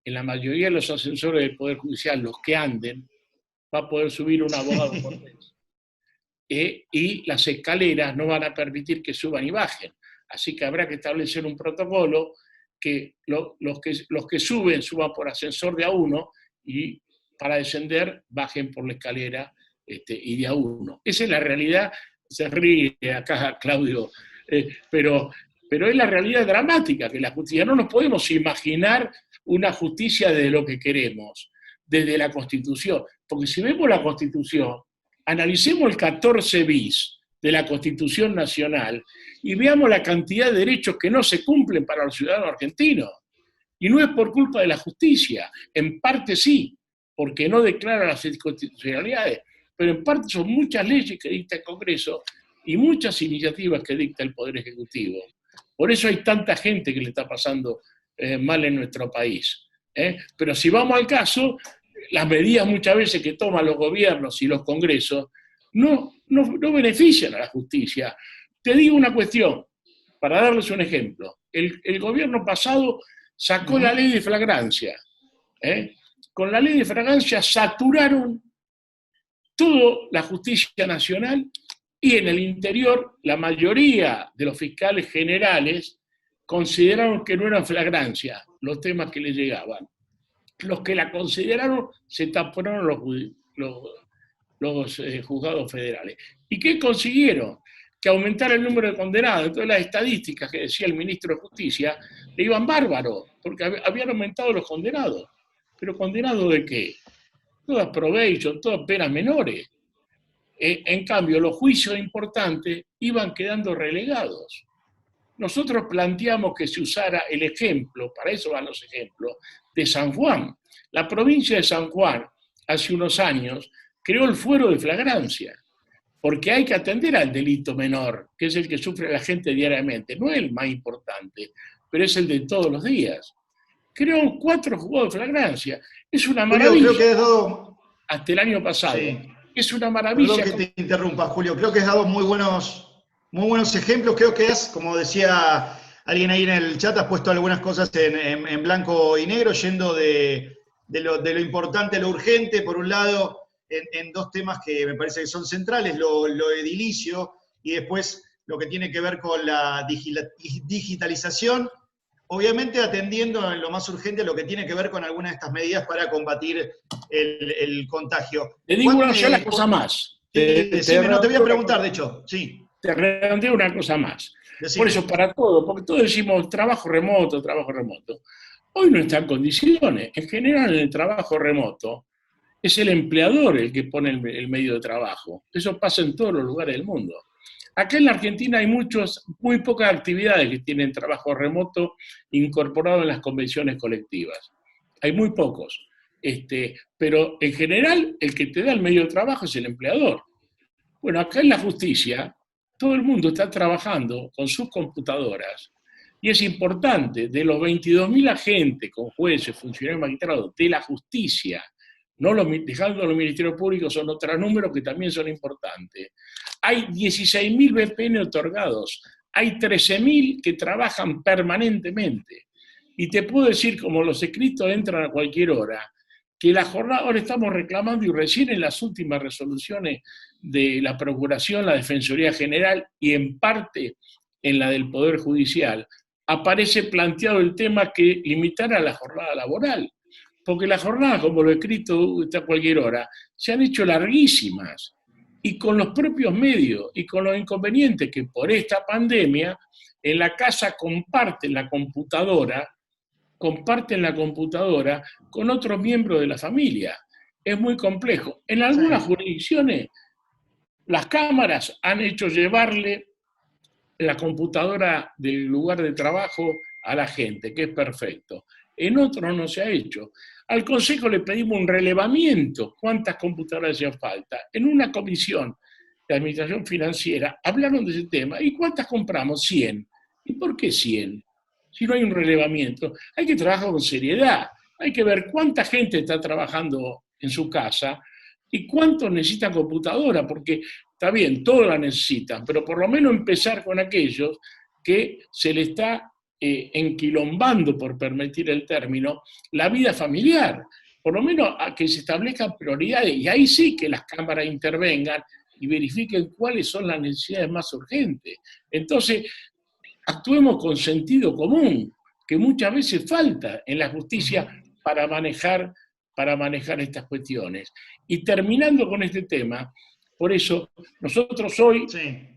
en la mayoría de los ascensores del Poder Judicial, los que anden, va a poder subir un abogado por mes. Y las escaleras no van a permitir que suban y bajen. Así que habrá que establecer un protocolo que los que suban por ascensor de A1 y para descender bajen por la escalera y de A1. Esa es la realidad. Se ríe acá Claudio, pero es la realidad dramática que la justicia. No nos podemos imaginar una justicia desde lo que queremos, desde la Constitución. Porque si vemos la Constitución, analicemos el 14 bis de la Constitución Nacional y veamos la cantidad de derechos que no se cumplen para los ciudadanos argentinos. Y no es por culpa de la justicia, en parte sí, porque no declara las inconstitucionalidades, pero en parte son muchas leyes que dicta el Congreso y muchas iniciativas que dicta el Poder Ejecutivo. Por eso hay tanta gente que le está pasando mal en nuestro país. Pero si vamos al caso, las medidas muchas veces que toman los gobiernos y los congresos no benefician a la justicia. Te digo una cuestión, para darles un ejemplo. El gobierno pasado sacó la ley de flagrancia. Con la ley de flagrancia saturaron toda la justicia nacional y en el interior la mayoría de los fiscales generales consideraron que no eran flagrancia los temas que les llegaban. Los que la consideraron se taparon los juzgados federales. ¿Y qué consiguieron? Que aumentara el número de condenados. Entonces las estadísticas que decía el ministro de Justicia le iban bárbaro, porque habían aumentado los condenados. ¿Pero condenados de qué? Todas probation, todas penas menores. En cambio, los juicios importantes iban quedando relegados. Nosotros planteamos que se usara el ejemplo, para eso van los ejemplos, de San Juan. La provincia de San Juan, hace unos años, creó el fuero de flagrancia, porque hay que atender al delito menor, que es el que sufre la gente diariamente. No es el más importante, pero es el de todos los días. Creó 4 juzgados de flagrancia. Es una maravilla. Julio, creo que has dado... Hasta el año pasado. Sí. Es una maravilla. Perdón que te interrumpa, Julio. Creo que has dado muy buenos ejemplos. Creo que has, como decía alguien ahí en el chat, has puesto algunas cosas en blanco y negro, yendo de lo importante a lo urgente, por un lado, en 2 temas que me parece que son centrales, lo edilicio y después lo que tiene que ver con la digitalización, obviamente atendiendo en lo más urgente a lo que tiene que ver con algunas de estas medidas para combatir el contagio. Te digo una sola cosa más. Decime, no te voy a preguntar, de hecho, sí. Te redondeo una cosa más. Decime. Por eso, para todo, porque todos decimos trabajo remoto. Hoy no está en condiciones. En general, en el trabajo remoto, es el empleador el que pone el medio de trabajo. Eso pasa en todos los lugares del mundo. Acá en la Argentina hay muy pocas actividades que tienen trabajo remoto incorporado en las convenciones colectivas. Hay muy pocos. Pero en general el que te da el medio de trabajo es el empleador. Bueno, acá en la justicia todo el mundo está trabajando con sus computadoras y es importante, de los 22.000 agentes con jueces, funcionarios, magistrados de la justicia, no dejando los ministerios públicos, son otros números que también son importantes. Hay 16.000 VPN otorgados, hay 13.000 que trabajan permanentemente. Y te puedo decir, como los escritos entran a cualquier hora, que la jornada, ahora estamos reclamando y recién en las últimas resoluciones de la Procuración, la Defensoría General y en parte en la del Poder Judicial, aparece planteado el tema que limitara la jornada laboral. Porque las jornadas, como lo he escrito a cualquier hora, se han hecho larguísimas. Y con los propios medios y con los inconvenientes que por esta pandemia en la casa comparten la computadora con otros miembros de la familia. Es muy complejo. En algunas jurisdicciones, las cámaras han hecho llevarle la computadora del lugar de trabajo a la gente, que es perfecto. En otros no se ha hecho. Al Consejo le pedimos un relevamiento, cuántas computadoras hacían falta. En una comisión de administración financiera hablaron de ese tema. ¿Y cuántas compramos? 100. ¿Y por qué 100? Si no hay un relevamiento, hay que trabajar con seriedad, hay que ver cuánta gente está trabajando en su casa y cuánto necesita computadora, porque está bien, todos la necesitan, pero por lo menos empezar con aquellos que se le está enquilombando, por permitir el término, la vida familiar, por lo menos a que se establezcan prioridades, y ahí sí que las cámaras intervengan y verifiquen cuáles son las necesidades más urgentes. Entonces, actuemos con sentido común, que muchas veces falta en la justicia para manejar estas cuestiones. Y terminando con este tema, por eso nosotros hoy,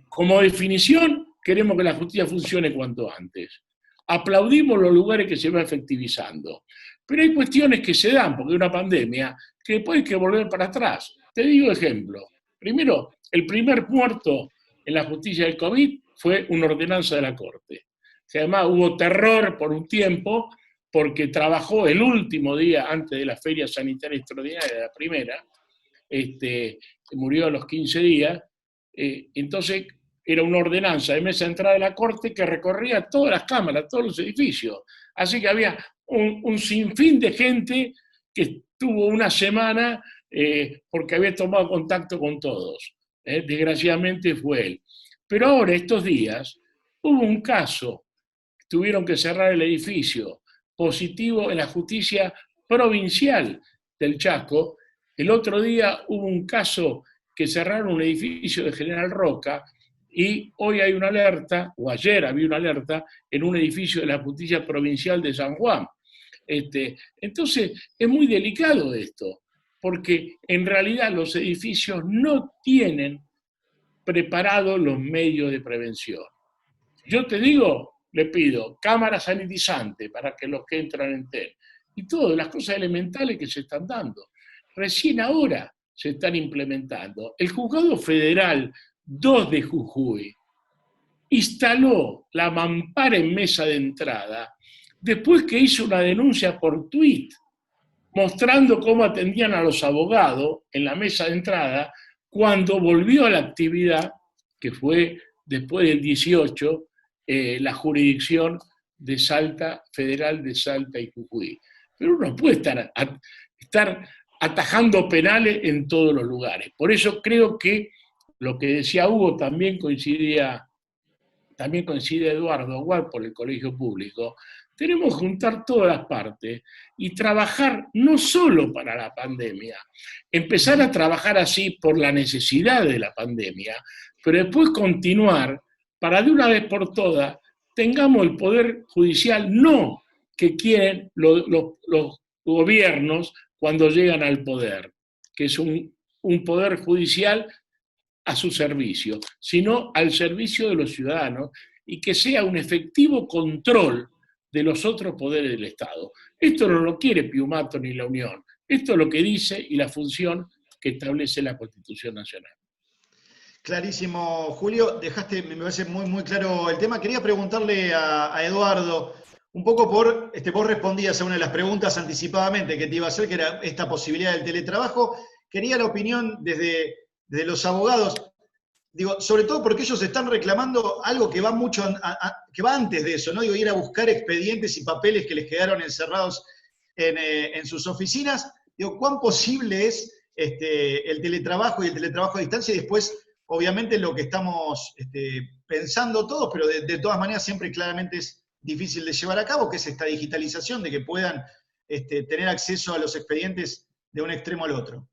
como definición, queremos que la justicia funcione cuanto antes. Aplaudimos los lugares que se va efectivizando. Pero hay cuestiones que se dan, porque hay una pandemia, que después hay que volver para atrás. Te digo ejemplo. Primero, el primer muerto en la justicia del COVID fue una ordenanza de la Corte. Que además hubo terror por un tiempo, porque trabajó el último día antes de la feria sanitaria extraordinaria, de la primera, murió a los 15 días, entonces era una ordenanza de mesa de entrada de la Corte que recorría todas las cámaras, todos los edificios. Así que había un sinfín de gente que estuvo una semana porque había tomado contacto con todos. Desgraciadamente fue él. Pero ahora, estos días, hubo un caso, tuvieron que cerrar el edificio, positivo en la justicia provincial del Chaco. El otro día hubo un caso que cerraron un edificio de General Roca y hoy hay una alerta, o ayer había una alerta, en un edificio de la justicia provincial de San Juan. Entonces, es muy delicado esto, porque en realidad los edificios no tienen preparados los medios de prevención. Yo te digo, le pido cámaras sanitizantes para que los que entran entren, y todas las cosas elementales que se están dando. Recién ahora se están implementando. El Juzgado Federal 2 de Jujuy instaló la mampara en mesa de entrada después que hizo una denuncia por tweet mostrando cómo atendían a los abogados en la mesa de entrada cuando volvió a la actividad, que fue después del 18, la jurisdicción de Salta, Federal de Salta y Jujuy. Pero uno puede estar atajando penales en todos los lugares. Por eso creo que lo que decía Hugo también coincide Eduardo Aguad por el Colegio Público. Tenemos que juntar todas las partes y trabajar no solo para la pandemia, empezar a trabajar así por la necesidad de la pandemia, pero después continuar para de una vez por todas tengamos el poder judicial no que quieren los gobiernos cuando llegan al poder, que es un poder judicial a su servicio, sino al servicio de los ciudadanos y que sea un efectivo control de los otros poderes del Estado. Esto no lo quiere Piumato ni la Unión, esto es lo que dice y la función que establece la Constitución Nacional. Clarísimo, Julio, dejaste, me parece muy, muy claro el tema. Quería preguntarle a Eduardo, un poco vos respondías a una de las preguntas anticipadamente que te iba a hacer, que era esta posibilidad del teletrabajo. Quería la opinión desde los abogados, digo, sobre todo porque ellos están reclamando algo que va mucho, que va antes de eso, ¿no? Digo, ir a buscar expedientes y papeles que les quedaron encerrados en sus oficinas. Digo, ¿cuán posible es el teletrabajo y el teletrabajo a distancia? Y después, obviamente, lo que estamos pensando todos, pero de todas maneras siempre claramente es difícil de llevar a cabo, que es esta digitalización, de que puedan tener acceso a los expedientes de un extremo al otro.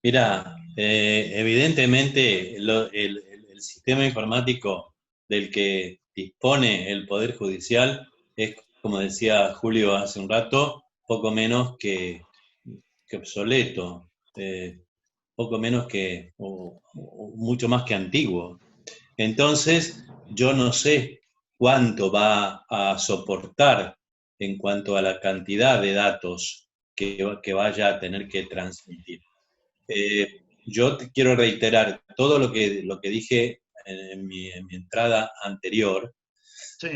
Mira, evidentemente el sistema informático del que dispone el Poder Judicial es, como decía Julio hace un rato, poco menos que obsoleto, poco menos que, o mucho más que antiguo. Entonces, yo no sé cuánto va a soportar en cuanto a la cantidad de datos que vaya a tener que transmitir. Yo te quiero reiterar todo lo que dije en mi entrada anterior, sí.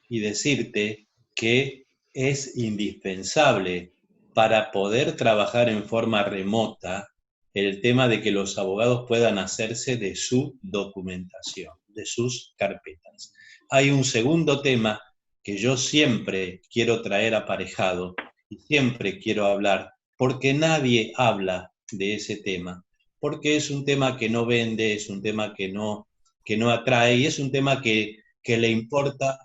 Y decirte que es indispensable para poder trabajar en forma remota el tema de que los abogados puedan hacerse de su documentación, de sus carpetas. Hay un segundo tema que yo siempre quiero traer aparejado y siempre quiero hablar, porque nadie habla de ese tema, porque es un tema que no vende, es un tema que no atrae y es un tema que le importa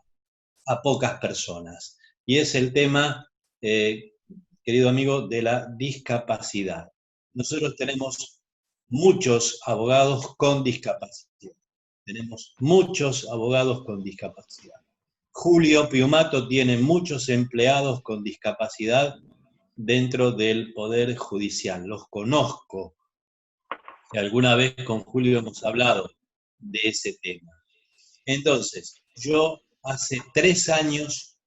a pocas personas. Y es el tema, querido amigo, de la discapacidad. Nosotros tenemos muchos abogados con discapacidad. Tenemos muchos abogados con discapacidad. Julio Piumato tiene muchos empleados con discapacidad dentro del Poder Judicial. Los conozco. Y alguna vez con Julio hemos hablado de ese tema. Entonces, yo hace 3 años,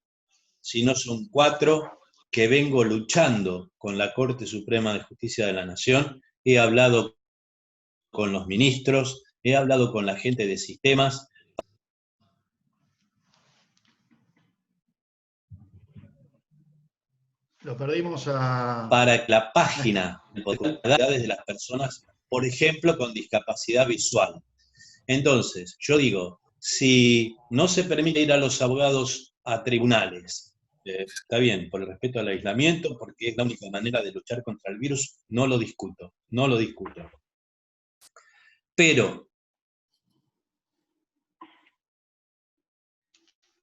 si no son 4, que vengo luchando con la Corte Suprema de Justicia de la Nación. He hablado con los ministros, he hablado con la gente de sistemas. Lo perdimos a... Para que la página de las personas, por ejemplo, con discapacidad visual. Entonces, yo digo, si no se permite ir a los abogados a tribunales, está bien, por el respeto al aislamiento, porque es la única manera de luchar contra el virus, no lo discuto. Pero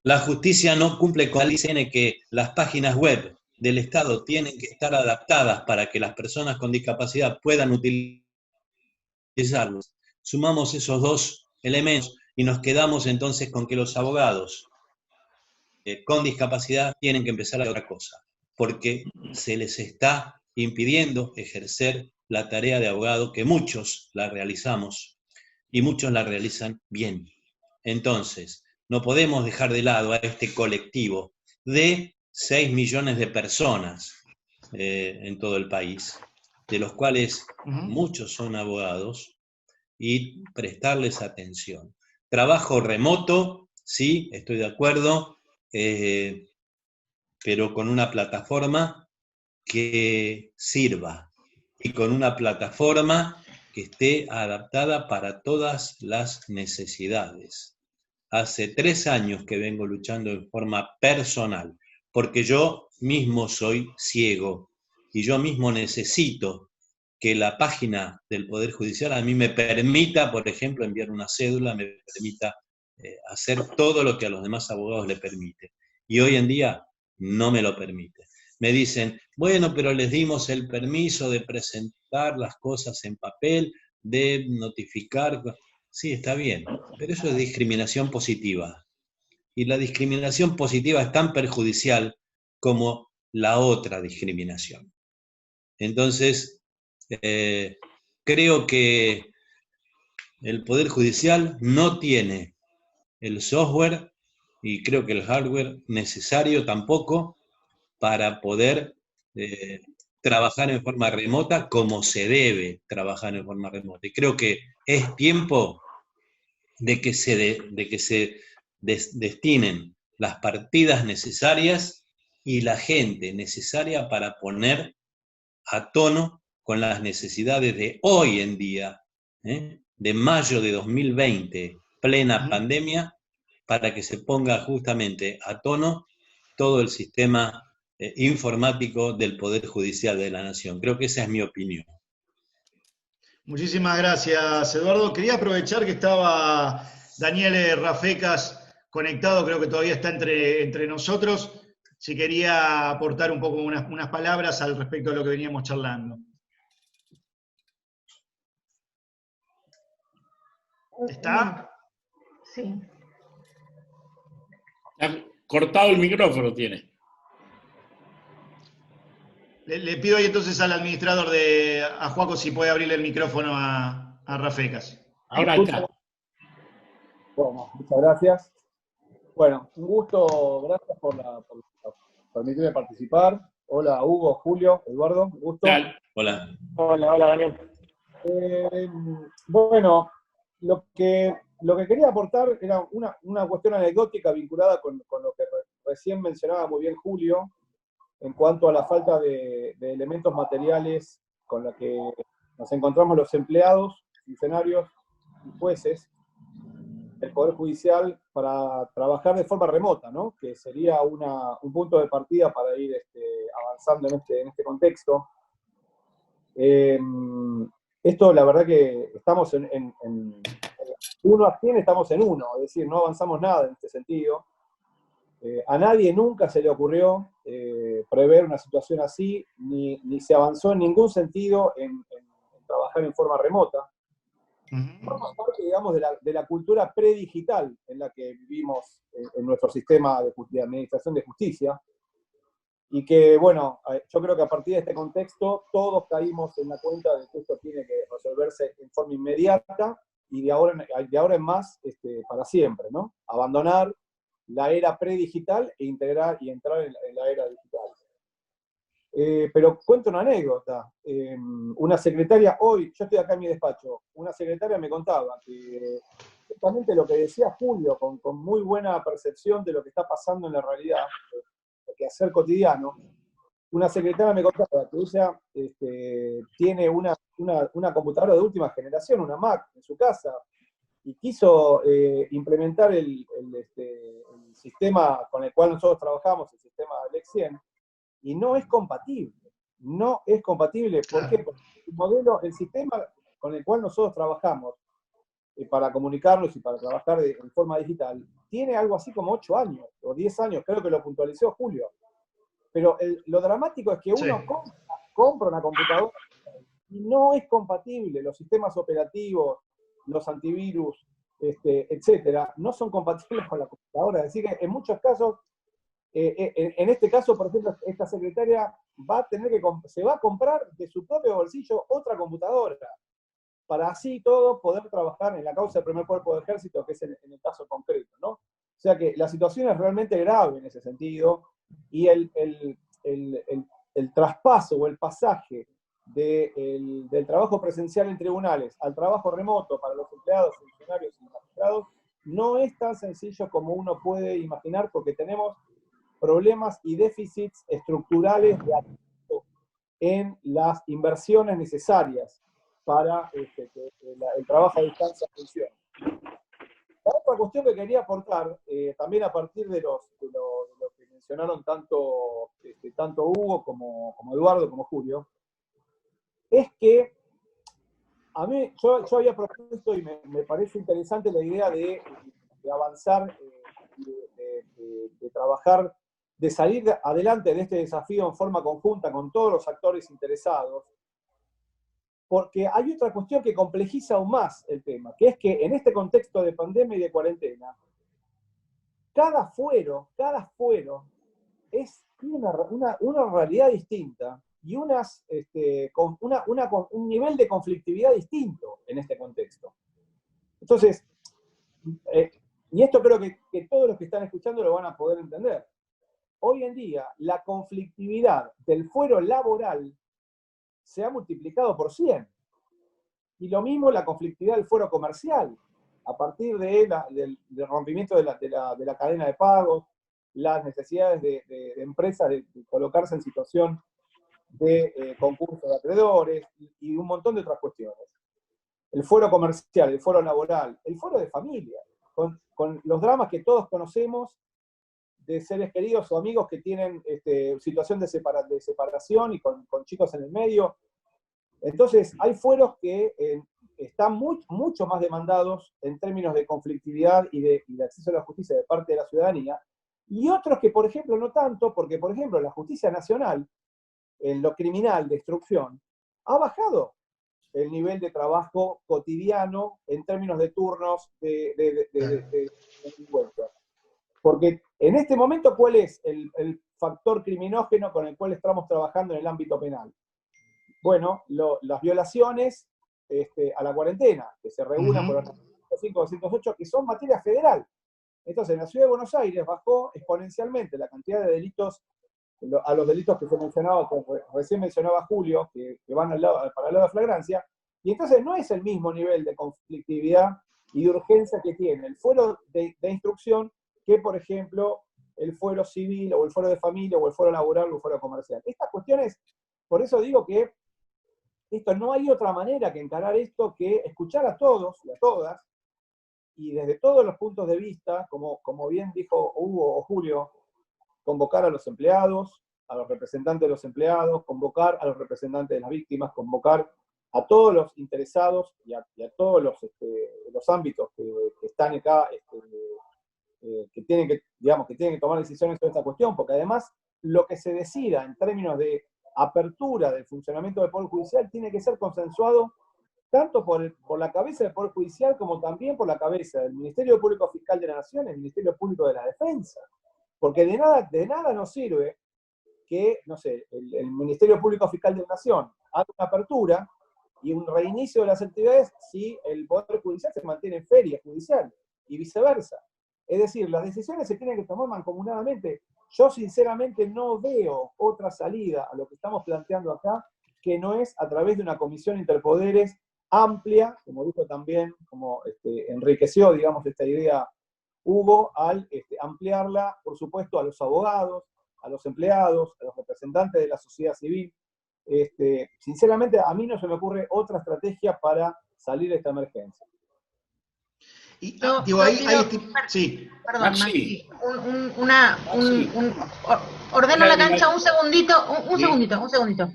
la justicia no cumple con la ley, tiene que las páginas web del Estado tienen que estar adaptadas para que las personas con discapacidad puedan utilizarlos. Sumamos esos 2 elementos y nos quedamos entonces con que los abogados con discapacidad tienen que empezar a hacer otra cosa, porque se les está impidiendo ejercer la tarea de abogado, que muchos la realizamos y muchos la realizan bien. Entonces, no podemos dejar de lado a este colectivo de 6 millones de personas en todo el país, de los cuales muchos son abogados, y prestarles atención. Trabajo remoto, sí, estoy de acuerdo, pero con una plataforma que sirva y con una plataforma que esté adaptada para todas las necesidades. Hace 3 años que vengo luchando en forma personal, porque yo mismo soy ciego y yo mismo necesito que la página del Poder Judicial a mí me permita, por ejemplo, enviar una cédula, me permita hacer todo lo que a los demás abogados le permite. Y hoy en día no me lo permite. Me dicen, bueno, pero les dimos el permiso de presentar las cosas en papel, de notificar. Sí, está bien, pero eso es discriminación positiva. Y la discriminación positiva es tan perjudicial como la otra discriminación. Entonces, creo que el Poder Judicial no tiene el software y creo que el hardware necesario tampoco para poder trabajar en forma remota como se debe trabajar en forma remota. Y creo que es tiempo de que se destinen las partidas necesarias y la gente necesaria para poner a tono con las necesidades de hoy en día, de mayo de 2020, plena pandemia, para que se ponga justamente a tono todo el sistema informático del Poder Judicial de la Nación. Creo que esa es mi opinión. Muchísimas gracias, Eduardo. Quería aprovechar que estaba Daniel Rafecas conectado, creo que todavía está entre nosotros, si quería aportar un poco unas palabras al respecto de lo que veníamos charlando. ¿Está? Sí. Cortado el micrófono tiene. Le pido ahí entonces al administrador a Joaco si puede abrirle el micrófono a Rafecas. Ahora está. Bueno, muchas gracias. Bueno, un gusto, gracias por permitirme participar. Hola Hugo, Julio, Eduardo, un gusto. Hola. Hola, Daniel. Bueno, lo que quería aportar era una cuestión anecdótica vinculada con lo que recién mencionaba muy bien Julio, en cuanto a la falta de elementos materiales con la que nos encontramos los empleados, funcionarios y jueces del Poder Judicial para trabajar de forma remota, ¿no? Que sería un punto de partida para ir avanzando en este contexto. Esto, la verdad que estamos uno a 100 estamos en uno, es decir, no avanzamos nada en este sentido. A nadie nunca se le ocurrió prever una situación así, ni se avanzó en ningún sentido en trabajar en forma remota. Forma parte, digamos, de la cultura predigital en la que vivimos en nuestro sistema de administración de justicia, y que, bueno, yo creo que a partir de este contexto todos caímos en la cuenta de que esto tiene que resolverse en forma inmediata y de ahora en más para siempre, ¿no? Abandonar la era predigital e entrar en la era digital. Pero cuento una anécdota. Una secretaria, hoy, yo estoy acá en mi despacho, una secretaria me contaba que justamente lo que decía Julio, con muy buena percepción de lo que está pasando en la realidad, lo que hacer cotidiano, una secretaria me contaba que ella tiene una computadora de última generación, una Mac, en su casa, y quiso implementar el sistema con el cual nosotros trabajamos, el sistema Lex 100, y no es compatible. No es compatible. ¿Por qué? Porque el sistema con el cual nosotros trabajamos para comunicarnos y para trabajar en forma digital tiene algo así como 8 años o 10 años, creo que lo puntualizó Julio. Pero lo dramático es que uno compra una computadora y no es compatible. Los sistemas operativos, los antivirus, etcétera, no son compatibles con la computadora. Es decir, que en muchos casos, en este caso, por ejemplo, esta secretaria se va a comprar de su propio bolsillo otra computadora, para así todo poder trabajar en la causa del primer cuerpo de ejército, que es en el caso concreto, ¿no? O sea que la situación es realmente grave en ese sentido, y el traspaso o el pasaje del trabajo presencial en tribunales al trabajo remoto para los empleados, funcionarios y magistrados no es tan sencillo como uno puede imaginar, porque tenemos problemas y déficits estructurales en las inversiones necesarias para que el trabajo a distancia funcione. La otra cuestión que quería aportar, también a partir de lo que mencionaron tanto Hugo como Eduardo, como Julio, es que a mí, yo había propuesto, y me parece interesante la idea de avanzar, de trabajar, de salir adelante de este desafío en forma conjunta con todos los actores interesados, porque hay otra cuestión que complejiza aún más el tema, que es que en este contexto de pandemia y de cuarentena, cada fuero tiene una realidad distinta y un nivel de conflictividad distinto en este contexto. Entonces, y esto creo que todos los que están escuchando lo van a poder entender. Hoy en día, la conflictividad del fuero laboral se ha multiplicado por 100. Y lo mismo la conflictividad del fuero comercial, a partir del rompimiento de la cadena de pagos, las necesidades de empresas de colocarse en situación de concurso de acreedores y un montón de otras cuestiones. El fuero comercial, el fuero laboral, el fuero de familia, con los dramas que todos conocemos de seres queridos o amigos que tienen situación de separación y con chicos en el medio. Entonces, hay fueros que están mucho más demandados en términos de conflictividad y de acceso a la justicia de parte de la ciudadanía, y otros que, por ejemplo, no tanto, porque, por ejemplo, la justicia nacional, en lo criminal de instrucción, ha bajado el nivel de trabajo cotidiano en términos de turnos de delincuencia. Porque en este momento, ¿cuál es el factor criminógeno con el cual estamos trabajando en el ámbito penal? Bueno, las violaciones a la cuarentena, que se regulan por el artículo 208, que son materia federal. Entonces, en la Ciudad de Buenos Aires bajó exponencialmente la cantidad de delitos, a los delitos que se mencionaba, que recién mencionaba Julio, que van para el lado de flagrancia, y entonces no es el mismo nivel de conflictividad y de urgencia que tiene el fuero de instrucción que, por ejemplo, el fuero civil, o el fuero de familia, o el fuero laboral, o el fuero comercial. Estas cuestiones, por eso digo que no hay otra manera que encarar esto que escuchar a todos y a todas, y desde todos los puntos de vista, como bien dijo Hugo o Julio, convocar a los empleados, a los representantes de los empleados, convocar a los representantes de las víctimas, convocar a todos los interesados y a todos los ámbitos que están acá, que tienen que tomar decisiones sobre esta cuestión, porque además lo que se decida en términos de apertura del funcionamiento del Poder Judicial tiene que ser consensuado tanto por la cabeza del Poder Judicial como también por la cabeza del Ministerio Público Fiscal de la Nación y el Ministerio Público de la Defensa. Porque de nada nos sirve que, no sé, el Ministerio Público Fiscal de la Nación haga una apertura y un reinicio de las actividades si el Poder Judicial se mantiene en feria judicial y viceversa. Es decir, las decisiones se tienen que tomar mancomunadamente. Yo sinceramente no veo otra salida a lo que estamos planteando acá que no es a través de una comisión interpoderes amplia, como dijo también, como enriqueció, digamos, esta idea Hugo, al ampliarla, por supuesto, a los abogados, a los empleados, a los representantes de la sociedad civil. Sinceramente, a mí no se me ocurre otra estrategia para salir de esta emergencia. Y, digo, sí. Perdón, Maxi. Ordeno la cancha un segundito, un segundito.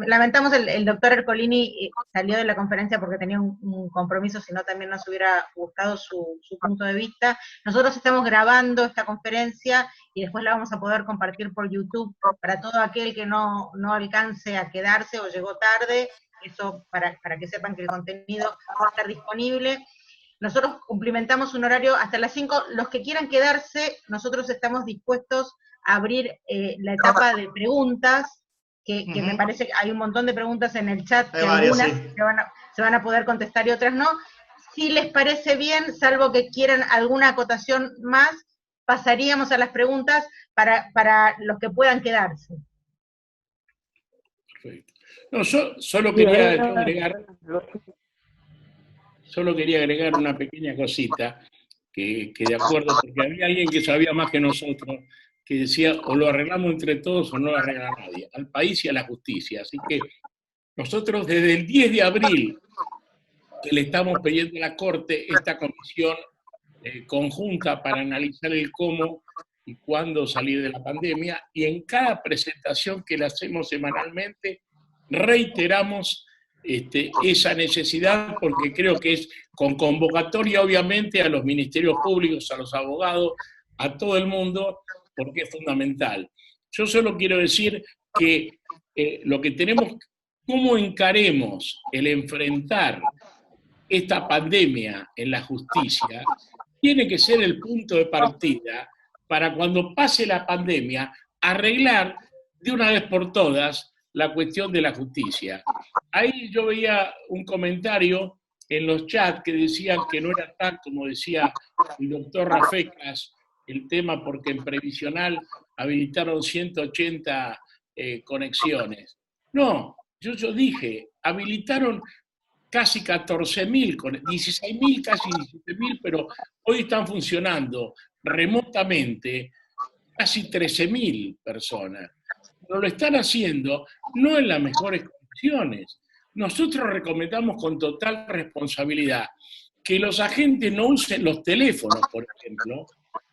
Lamentamos, el doctor Ercolini salió de la conferencia porque tenía un compromiso, si no también nos hubiera gustado su punto de vista. Nosotros estamos grabando esta conferencia y después la vamos a poder compartir por YouTube para todo aquel que no alcance a quedarse o llegó tarde. Eso para que sepan que el contenido va a estar disponible. Nosotros cumplimentamos un horario hasta las 5. Los que quieran quedarse, nosotros estamos dispuestos a abrir la etapa de preguntas, que me parece que hay un montón de preguntas en el chat, que algunas se van a poder contestar y otras no. Si les parece bien, salvo que quieran alguna acotación más, pasaríamos a las preguntas para los que puedan quedarse. Perfecto. No, yo solo quería agregar una pequeña cosita, que de acuerdo, porque había alguien que sabía más que nosotros, que decía, o lo arreglamos entre todos o no lo arregla nadie, al país y a la justicia. Así que nosotros desde el 10 de abril, que le estamos pidiendo a la Corte esta comisión conjunta para analizar el cómo y cuándo salir de la pandemia, y en cada presentación que le hacemos semanalmente, reiteramos esa necesidad, porque creo que es con convocatoria, obviamente, a los ministerios públicos, a los abogados, a todo el mundo, porque es fundamental. Yo solo quiero decir que lo que tenemos, cómo encaremos el enfrentar esta pandemia en la justicia, tiene que ser el punto de partida para cuando pase la pandemia, arreglar de una vez por todas la cuestión de la justicia. Ahí yo veía un comentario en los chats que decían que no era tal como decía el doctor Rafecas, el tema porque en previsional habilitaron 180 conexiones. No, yo dije, habilitaron casi 14.000, 16.000, casi 17.000, pero hoy están funcionando remotamente casi 13.000 personas. Pero lo están haciendo no en las mejores condiciones. Nosotros recomendamos con total responsabilidad que los agentes no usen los teléfonos, por ejemplo,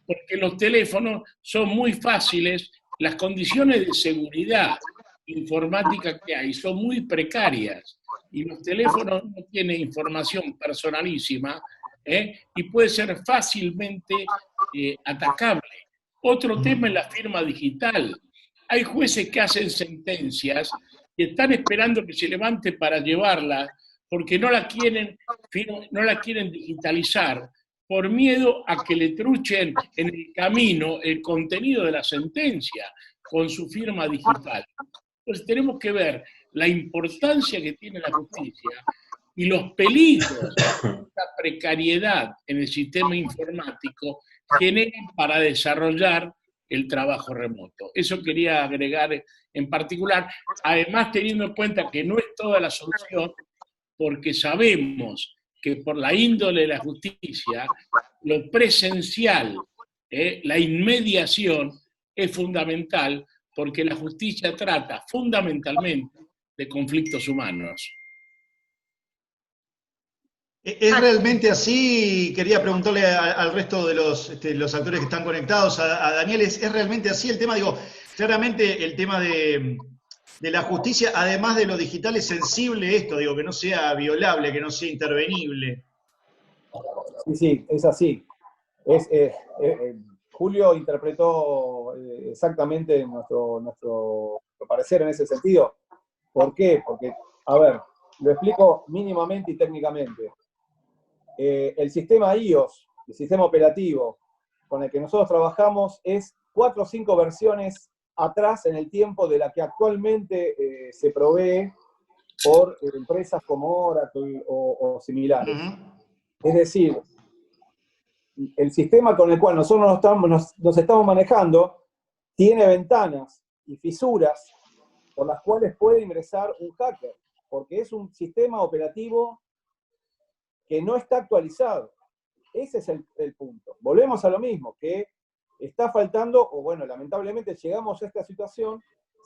porque los teléfonos son muy fáciles, las condiciones de seguridad informática que hay son muy precarias y los teléfonos no tienen información personalísima, y puede ser fácilmente atacable. Otro tema es la firma digital. Hay jueces que hacen sentencias y están esperando que se levante para llevarla porque no la quieren digitalizar por miedo a que le truchen en el camino el contenido de la sentencia con su firma digital. Entonces tenemos que ver la importancia que tiene la justicia y los peligros que esta precariedad en el sistema informático genera para desarrollar el trabajo remoto. Eso quería agregar en particular, además teniendo en cuenta que no es toda la solución, porque sabemos que por la índole de la justicia, lo presencial, la inmediación, es fundamental, porque la justicia trata fundamentalmente de conflictos humanos. ¿Es realmente así? Quería preguntarle al resto de los actores que están conectados, a Daniel, ¿es realmente así el tema? Digo, claramente el tema de la justicia, además de lo digital, es sensible esto, digo, que no sea violable, que no sea intervenible. Sí, es así. Julio interpretó exactamente nuestro parecer en ese sentido. ¿Por qué? Porque, a ver, lo explico mínimamente y técnicamente. El sistema iOS, el sistema operativo con el que nosotros trabajamos, es 4 o 5 versiones atrás en el tiempo de la que actualmente se provee por empresas como Oracle o similares. Es decir, el sistema con el cual nosotros nos estamos manejando tiene ventanas y fisuras por las cuales puede ingresar un hacker, porque es un sistema operativo que no está actualizado. Ese es el punto. Volvemos a lo mismo, que está faltando, o bueno, lamentablemente llegamos a esta situación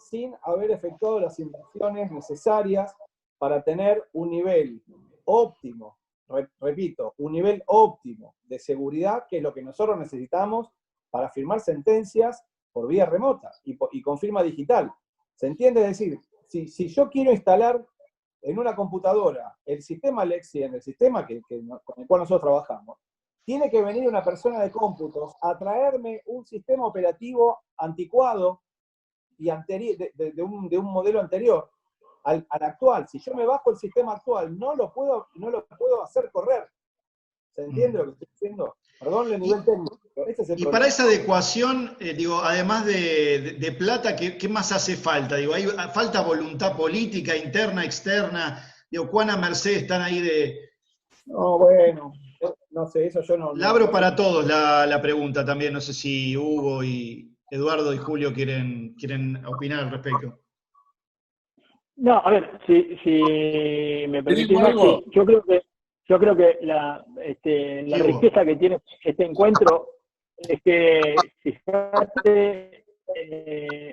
sin haber efectuado las inversiones necesarias para tener un nivel óptimo, repito, un nivel óptimo de seguridad, que es lo que nosotros necesitamos para firmar sentencias por vía remota y con firma digital. ¿Se entiende? Es decir, si yo quiero instalar en una computadora el sistema Lexien, el sistema con el cual nosotros trabajamos, tiene que venir una persona de cómputos a traerme un sistema operativo anticuado y de un modelo anterior al actual. Si yo me bajo el sistema actual, no lo puedo hacer correr. ¿Se entiende lo que estoy diciendo? Perdón el nivel técnico. Ese es el problema. Para esa adecuación, digo, además de plata, ¿qué más hace falta? Digo, ¿hay falta voluntad política, interna, externa? Digo, ¿cuán a merced están ahí de...? No, bueno, no sé, eso yo no... La abro para todos la pregunta también, no sé si Hugo y Eduardo y Julio quieren opinar al respecto. No, a ver, si me permitís, Maxi, yo creo que la riqueza que tiene este encuentro es que, fíjate,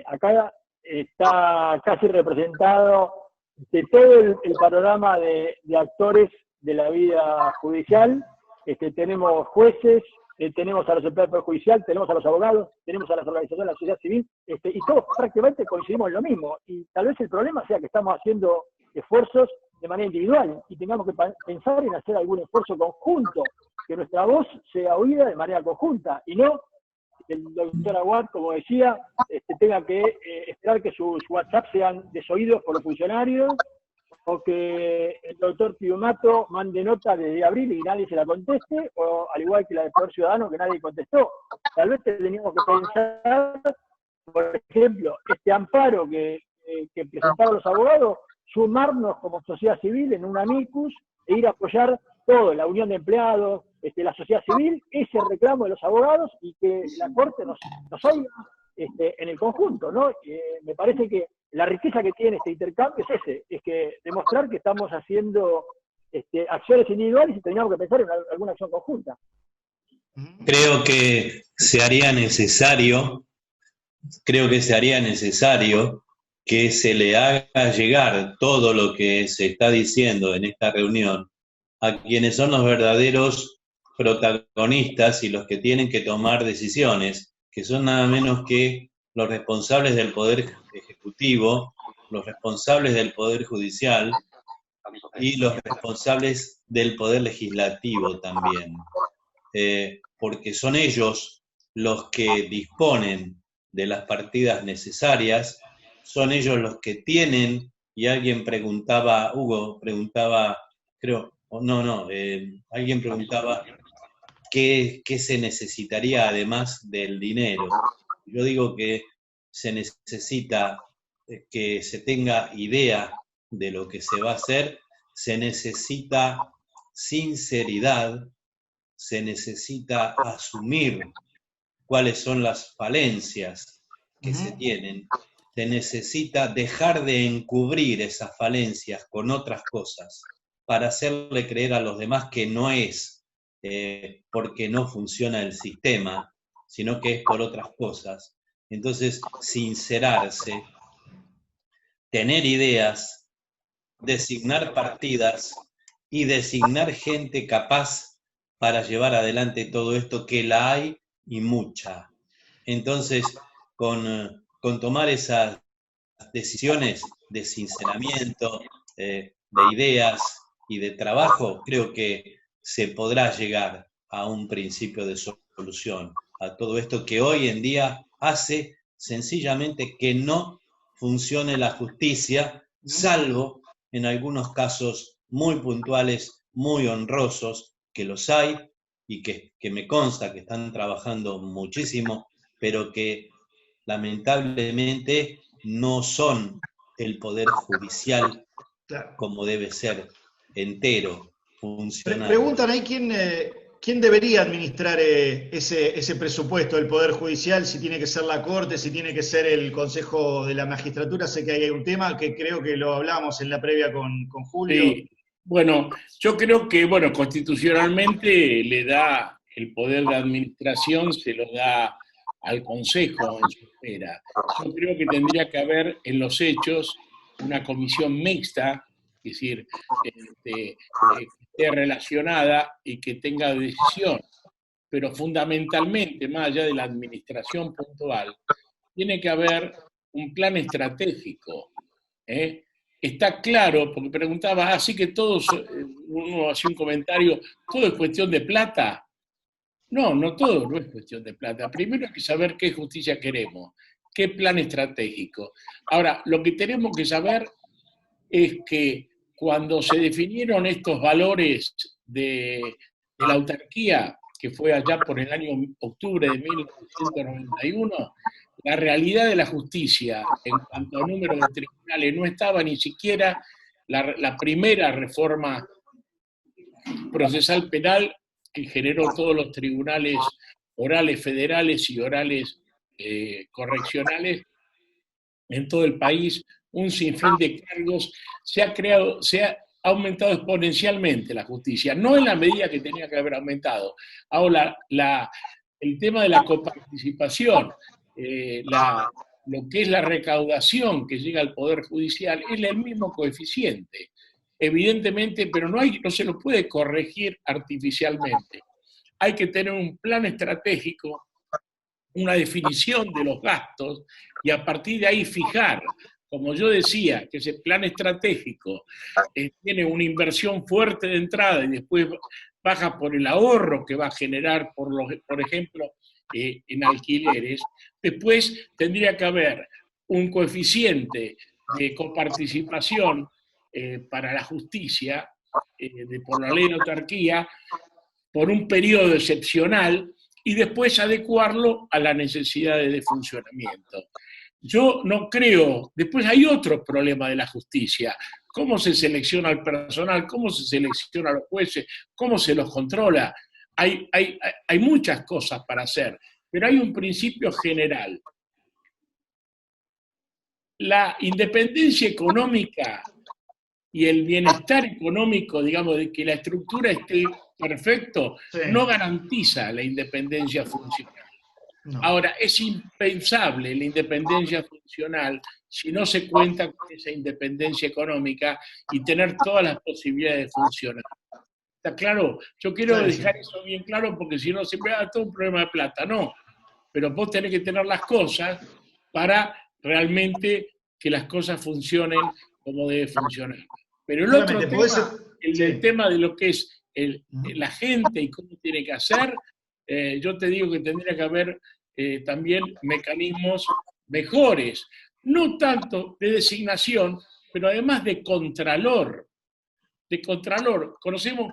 acá está casi representado todo el panorama de actores de la vida judicial. Tenemos jueces, tenemos a los empleados del Poder Judicial, tenemos a los abogados, tenemos a las organizaciones de la sociedad civil, y todos prácticamente coincidimos en lo mismo. Y tal vez el problema sea que estamos haciendo esfuerzos de manera individual y tengamos que pensar en hacer algún esfuerzo conjunto, que nuestra voz sea oída de manera conjunta, y no el doctor Aguad, como decía, tenga que esperar que sus WhatsApp sean desoídos por los funcionarios, o que el doctor Piumato mande nota desde abril y nadie se la conteste, o al igual que la del Poder Ciudadano, que nadie contestó. Tal vez teníamos que pensar, por ejemplo, este amparo que presentaron los abogados, sumarnos como sociedad civil en un amicus e ir a apoyar todo, la unión de empleados, la sociedad civil, ese reclamo de los abogados, y que la Corte nos oiga en el conjunto, ¿no? Me parece que la riqueza que tiene este intercambio es que demostrar que estamos haciendo acciones individuales y teníamos que pensar en alguna acción conjunta. Creo que se haría necesario, que se le haga llegar todo lo que se está diciendo en esta reunión a quienes son los verdaderos protagonistas y los que tienen que tomar decisiones, que son nada menos que los responsables del Poder Ejecutivo, los responsables del Poder Judicial y los responsables del Poder Legislativo también. Porque son ellos los que disponen de las partidas necesarias, son ellos los que tienen, y alguien preguntaba, Hugo preguntaba, creo, alguien preguntaba qué se necesitaría además del dinero. Yo digo que se necesita que se tenga idea de lo que se va a hacer, se necesita sinceridad, se necesita asumir cuáles son las falencias que se tienen, se necesita dejar de encubrir esas falencias con otras cosas para hacerle creer a los demás que no es porque no funciona el sistema, sino que es por otras cosas. Entonces, sincerarse, tener ideas, designar partidas y designar gente capaz para llevar adelante todo esto, que la hay y mucha. Entonces, con tomar esas decisiones de sinceramiento, de ideas y de trabajo, creo que se podrá llegar a un principio de solución a todo esto que hoy en día hace sencillamente que no funcione la justicia, salvo en algunos casos muy puntuales, muy honrosos, que los hay y que me consta que están trabajando muchísimo, pero que lamentablemente no son el Poder Judicial como debe ser, entero, funcional. Preguntan ahí quién debería administrar ese presupuesto del Poder Judicial, si tiene que ser la Corte, si tiene que ser el Consejo de la Magistratura. Sé que hay un tema que creo que lo hablábamos en la previa con Julio. Sí. Bueno, yo creo que, constitucionalmente le da el poder de administración, se lo da al Consejo en su esfera. Yo creo que tendría que haber en los hechos una comisión mixta, es decir, que esté relacionada y que tenga decisión, pero fundamentalmente, más allá de la administración puntual, tiene que haber un plan estratégico, ¿eh? Está claro, porque preguntaba, así que todos, uno hacía un comentario, ¿todo es cuestión de plata? No todo no es cuestión de plata. Primero hay que saber qué justicia queremos, qué plan estratégico. Ahora, lo que tenemos que saber es que cuando se definieron estos valores de la autarquía, que fue allá por el año octubre de 1991, la realidad de la justicia en cuanto a número de tribunales no estaba ni siquiera la primera reforma procesal penal que generó todos los tribunales orales federales y orales correccionales en todo el país, un sinfín de cargos, se ha aumentado exponencialmente la justicia, no en la medida que tenía que haber aumentado. Ahora, el tema de la coparticipación, lo que es la recaudación que llega al Poder Judicial, es el mismo coeficiente, evidentemente, pero no se lo puede corregir artificialmente. Hay que tener un plan estratégico, una definición de los gastos, y a partir de ahí fijar, como yo decía, que ese plan estratégico tiene una inversión fuerte de entrada y después baja por el ahorro que va a generar, por ejemplo, en alquileres. Después tendría que haber un coeficiente de coparticipación para la justicia, por la ley de autarquía, por un periodo excepcional, y después adecuarlo a las necesidades de funcionamiento. Yo no creo, después hay otro problema de la justicia, cómo se selecciona el personal, cómo se selecciona a los jueces, cómo se los controla. Hay muchas cosas para hacer, pero hay un principio general. La independencia económica y el bienestar económico, digamos, de que la estructura esté perfecto, Sí. no garantiza la independencia funcional. No. Ahora, es impensable la independencia funcional si no se cuenta con esa independencia económica y tener todas las posibilidades de funcionar. ¿Está claro? Yo quiero dejar eso bien claro porque si no siempre hay todo un problema de plata. No, pero vos tenés que tener las cosas para realmente que las cosas funcionen como debe funcionar. Pero el otro tema, el tema de lo que es la gente y cómo tiene que hacer, yo te digo que tendría que haber también mecanismos mejores, no tanto de designación, pero además de contralor. Conocemos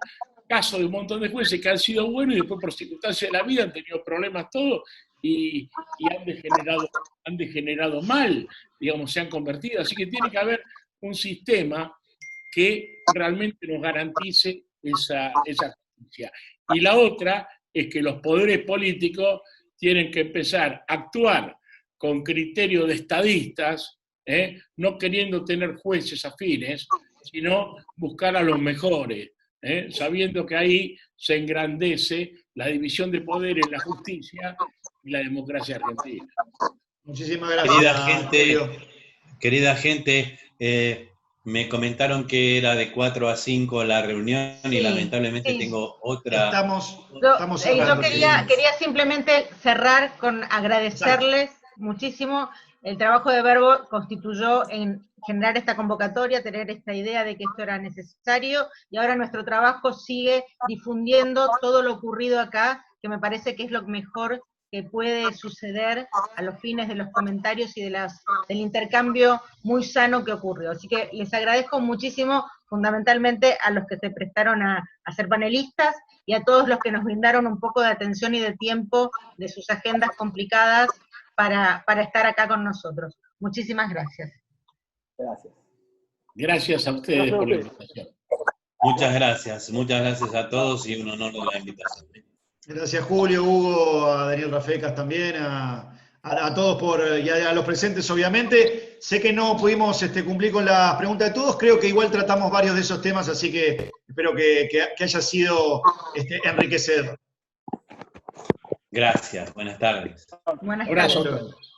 casos de un montón de jueces que han sido buenos y después por circunstancias de la vida han tenido problemas todos y han degenerado mal, digamos, se han convertido. Así que tiene que haber un sistema que realmente nos garantice esa justicia. Y la otra es que los poderes políticos tienen que empezar a actuar con criterio de estadistas, no queriendo tener jueces afines, sino buscar a los mejores, sabiendo que ahí se engrandece la división de poderes, la justicia y la democracia argentina. Muchísimas gracias. Querida gente, me comentaron que era de 4 a 5 la reunión y lamentablemente tengo otra. Yo quería simplemente cerrar con agradecerles muchísimo. El trabajo de Verbo constituyó en generar esta convocatoria, tener esta idea de que esto era necesario, y ahora nuestro trabajo sigue difundiendo todo lo ocurrido acá, que me parece que es lo mejor que puede suceder a los fines de los comentarios y del intercambio muy sano que ocurrió. Así que les agradezco muchísimo, fundamentalmente a los que se prestaron a ser panelistas, y a todos los que nos brindaron un poco de atención y de tiempo de sus agendas complicadas para estar acá con nosotros. Muchísimas gracias. Gracias. Gracias a ustedes por la invitación. Muchas gracias a todos y un honor de la invitación. Gracias Julio, Hugo, a Daniel Rafecas también, a todos y a los presentes obviamente. Sé que no pudimos cumplir con las preguntas de todos, creo que igual tratamos varios de esos temas, así que espero que haya sido enriquecedor. Gracias, buenas tardes. Buenas tardes.